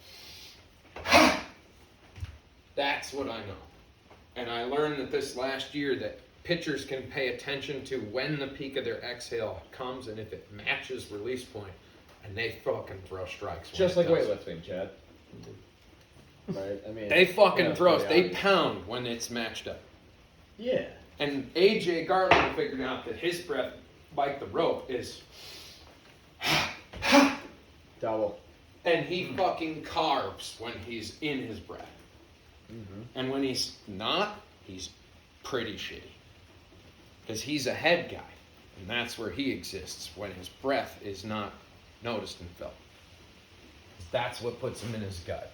That's what I know. And I learned that this last year that pitchers can pay attention to when the peak of their exhale comes and if it matches release point, and they fucking throw strikes. when Just it like does. weightlifting, Chad. Right? I mean, They fucking yeah, throw. pretty They obvious. pound when it's matched up. Yeah. And AJ Garland figured out that his breath, like the rope, is Double. And he fucking carves when he's in his breath. Mm-hmm. And when he's not, he's pretty shitty. Because he's a head guy. And that's where he exists when his breath is not noticed and felt. That's what puts him in his gut.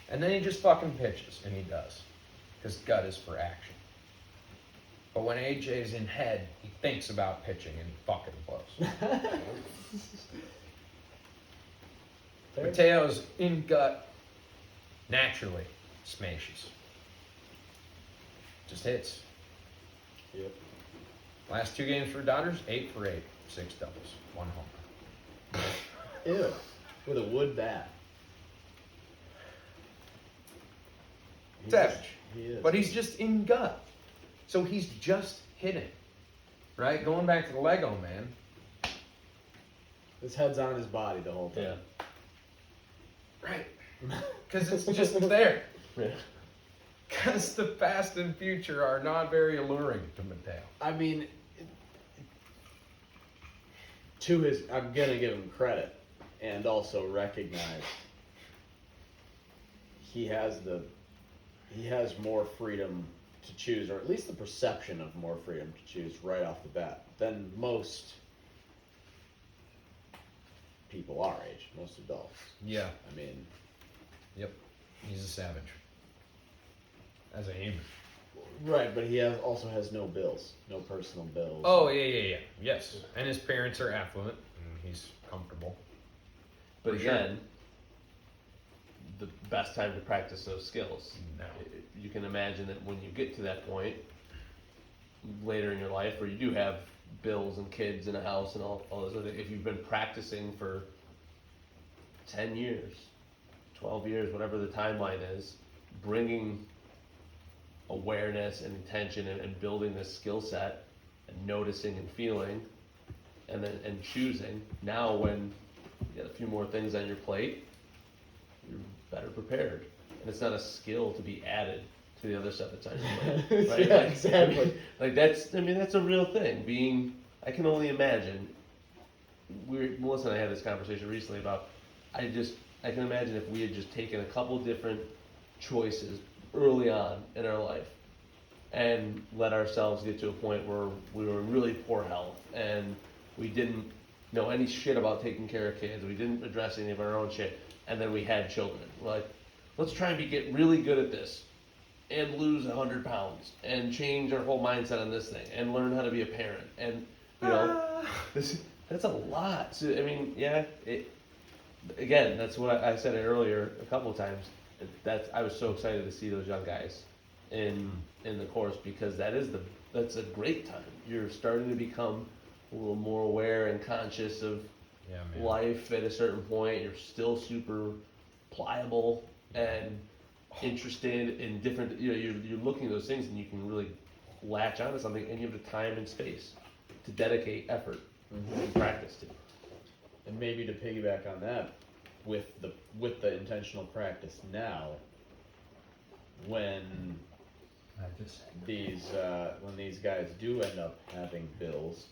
And then he just fucking pitches, and he does. Because gut is for action. But when AJ's in head, he thinks about pitching and he fucking blows. Mateo's in gut, naturally, smashes. Just hits. Yep. Last 2 games for Dodgers, 8 for 8, 6 doubles, 1 homer. Ew. With a wood bat. He's Savage. just- He is. But he's just in gut. So he's just hitting. Right? Going back to the Lego man. His head's on his body the whole Yeah. time. Right. Because it's just there. Yeah. Because the past and future are not very alluring to Mateo. I mean, I'm gonna give him credit, and also recognize he has more freedom to choose, or at least the perception of more freedom to choose right off the bat than most people our age, most adults. Yeah. I mean, Yep. He's a savage. As a human. right, but he also has no bills, no personal bills. Oh, yeah. Yes. And his parents are affluent, and he's comfortable. But For sure. again, the best time to practice those skills. No. You can imagine that when you get to that point later in your life where you do have bills and kids and a house and all those other, if you've been practicing for 10 years, 12 years, whatever the timeline is, bringing awareness and intention and building this skill set and noticing and feeling and then and choosing, now when you got a few more things on your plate, you're better prepared. And it's not a skill to be added to the other stuff that's on your plate, right? Yeah, Like, exactly. that's a real thing. I can only imagine. Melissa and I had this conversation recently about, I can imagine if we had just taken a couple different choices early on in our life and let ourselves get to a point where we were in really poor health and we didn't know any shit about taking care of kids, we didn't address any of our own shit, and then we had children. We're like, let's try and get really good at this and lose 100 pounds and change our whole mindset on this thing and learn how to be a parent. And, that's a lot. So, I mean, yeah, again, that's what I said it earlier a couple of times. I was so excited to see those young guys in the course because that's a great time. You're starting to become a little more aware and conscious of life at a certain point. You're still super pliable and interested in different. You're looking at those things and you can really latch onto something, and you have the time and space to dedicate effort and practice to. And maybe to piggyback on that, with the intentional practice now, when these guys do end up having bills,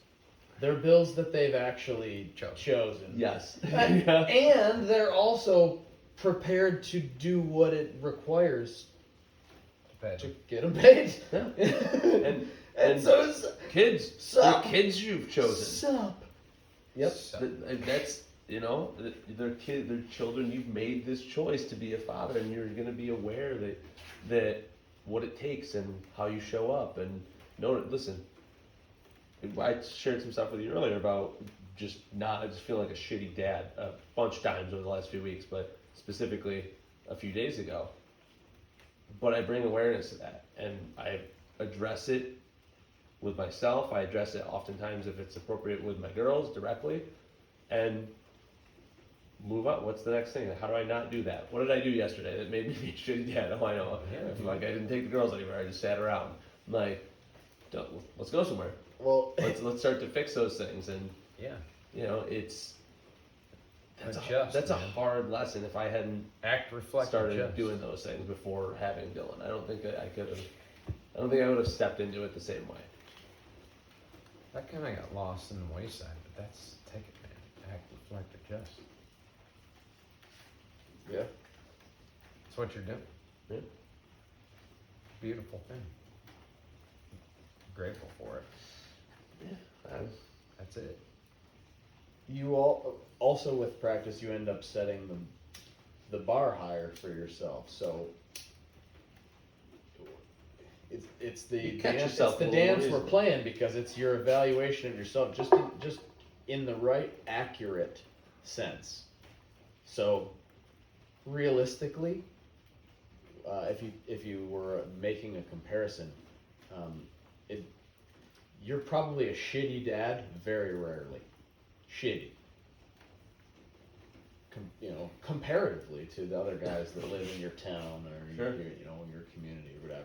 they're bills that they've actually chosen. Yes. And they're also prepared to do what it requires to get them paid. Yeah. And so it's, kids, Sup. they're kids you've chosen. sup. Yep. That's they're children. You've made this choice to be a father, and you're going to be aware that what it takes and how you show up. And listen, I shared some stuff with you earlier about I just feel like a shitty dad a bunch of times over the last few weeks, but specifically a few days ago. But I bring awareness to that, and I address it with myself. I address it oftentimes if it's appropriate with my girls directly, and move on. What's the next thing? How do I not do that? What did I do yesterday that made me be a shitty dad? Oh, I know. Like I didn't take the girls anywhere. I just sat around. I'm like, let's go somewhere. Well, Let's start to fix those things. And that's a hard lesson. If I hadn't Act, reflect, started adjust. doing those things before having Dylan, I don't think I could have. I don't think I would have stepped into it the same way. That kind of got lost in the wayside, but that's take it, man. Act, reflect, adjust. That's what you're doing. Yeah. Beautiful thing. Grateful for it. That's it. You also with practice, you end up setting the bar higher for yourself. So it's the You catch dance, yourself it's the a little more dance we're easily. playing because it's your evaluation of yourself, just in the right, accurate sense. So realistically, if you were making a comparison, you're probably a shitty dad very rarely. Shitty. Comparatively to the other guys that live in your town or Sure. in your community or whatever.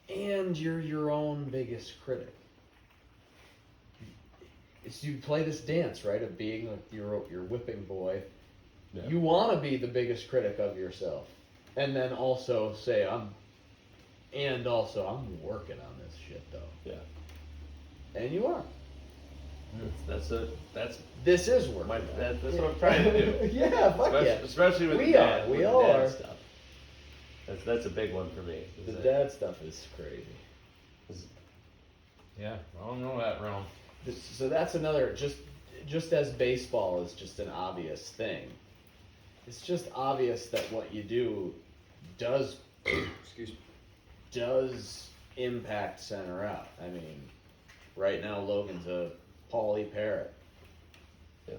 And you're your own biggest critic. It's you play this dance, right, of being your whipping boy. Yeah. You want to be the biggest critic of yourself, and then also say I'm working on this shit though. Yeah. And you are. That's This is work. that's what I'm trying to do. Yeah, fuck especially, yeah. especially with We the are. dad, We with all the dad are. stuff. That's a big one for me. The is that- dad stuff is crazy. is- Yeah, I don't know that realm. So that's another, just as baseball is just an obvious thing. It's just obvious that what you do does Excuse me. impact center out. I mean, right now Logan's a Paulie Parrot. Yeah.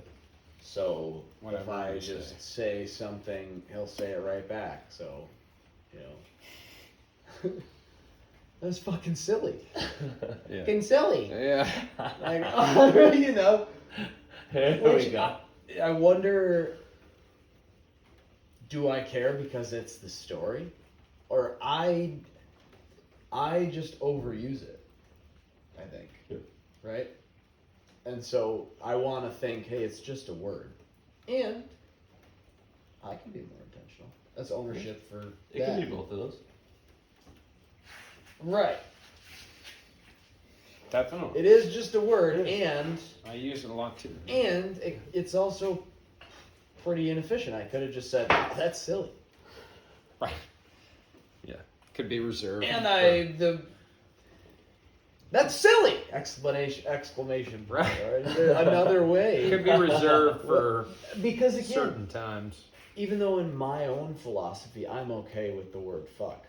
So if Whatever I you just say something, he'll say it right back. So, that's fucking silly. yeah. Fucking silly. Yeah. Like, There which we go. I wonder, do I care because it's the story? Or I just overuse it, I think. Yeah. Right? And so I want to think, hey, it's just a word. And I can be more intentional. That's ownership for It can that. be both of those. Right. Definitely. It is just a word, It is. and I use it a lot too. it's also pretty inefficient. I could have just said, "Oh, that's silly." Right. Yeah. Could be reserved. And that's silly! Exclamation. Right. Right? Another way. Could be reserved for Because again, certain times. even though in my own philosophy I'm okay with the word fuck,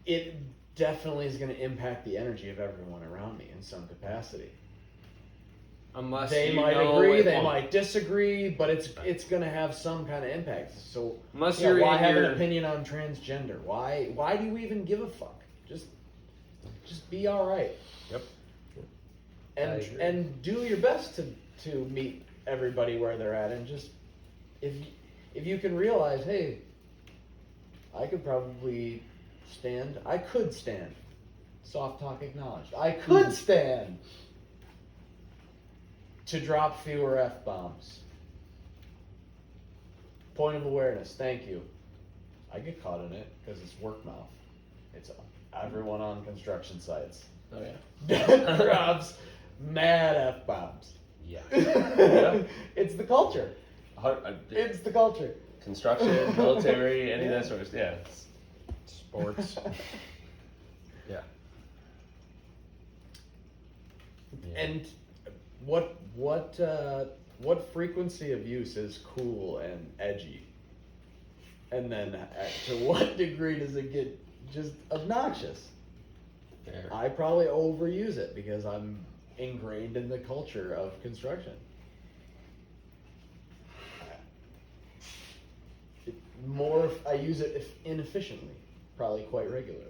it definitely is going to impact the energy of everyone around me in some capacity. Unless They you might know agree, it they won't. might disagree, but it's going to have some kind of impact. So Unless yeah, you're why in have your, an opinion on transgender? Why do you even give a fuck? Just be all right. Yep. I And agree. and do your best to meet everybody where they're at, and just if you can realize, hey, I could stand. Soft talk acknowledged. I could stand to drop fewer F-bombs. Point of awareness, thank you. I get caught in it because it's work mouth. It's everyone on construction sites. Oh yeah. Drops mad F-bombs. Yeah. It's the culture. It's the culture. Construction, military, any of that sort of stuff. Yeah. Sports. Yeah. And what frequency of use is cool and edgy? And then to what degree does it get just obnoxious? Fair. I probably overuse it because I'm ingrained in the culture of construction. I use it inefficiently, probably quite regularly.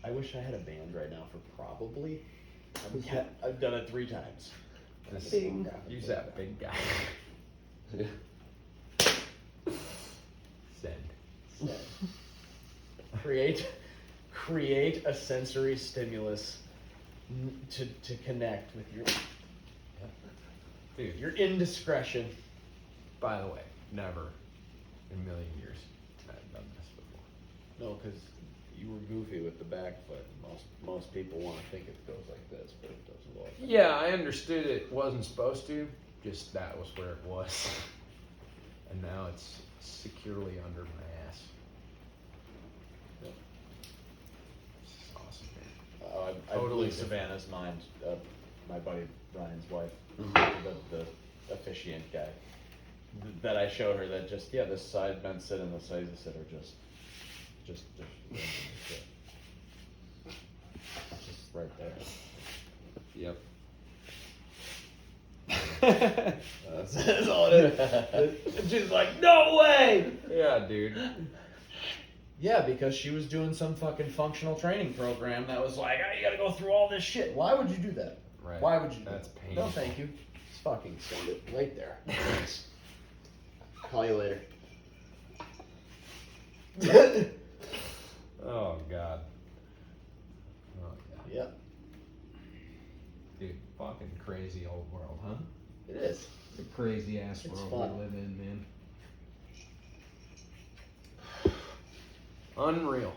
I wish I had a band right now for probably. I've done it 3 times. This- Bing. Use that big guy. Yeah. Send. Create a sensory stimulus to connect with Dude, your indiscretion. by the way, never in a million years I've done this before. No, because you were goofy with the back foot. Most people want to think it goes like this, but it doesn't go like that. Yeah, I understood it wasn't supposed to, just that was where it was. And now it's securely under my ass. Yep. This is awesome, man. I Totally believe different. Savannah's mind, my buddy Ryan's wife, the officiant guy, that I showed her that just, yeah, this side bent sit and the sides of sit are just right there. Yep. That's all it is. And she's like, no way! Yeah, dude. Yeah, because she was doing some fucking functional training program that was like, oh, you gotta go through all this shit. Why would you do that? Right. Why would you do That's that? painful. No, thank you. Just fucking send it right there. Thanks. Call you later. Oh, God. Oh, God. Yep, Dude, fucking crazy old world, huh? it is. It's a crazy ass It's world fun. we live in, man. Unreal.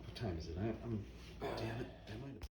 What time is it? I'm damn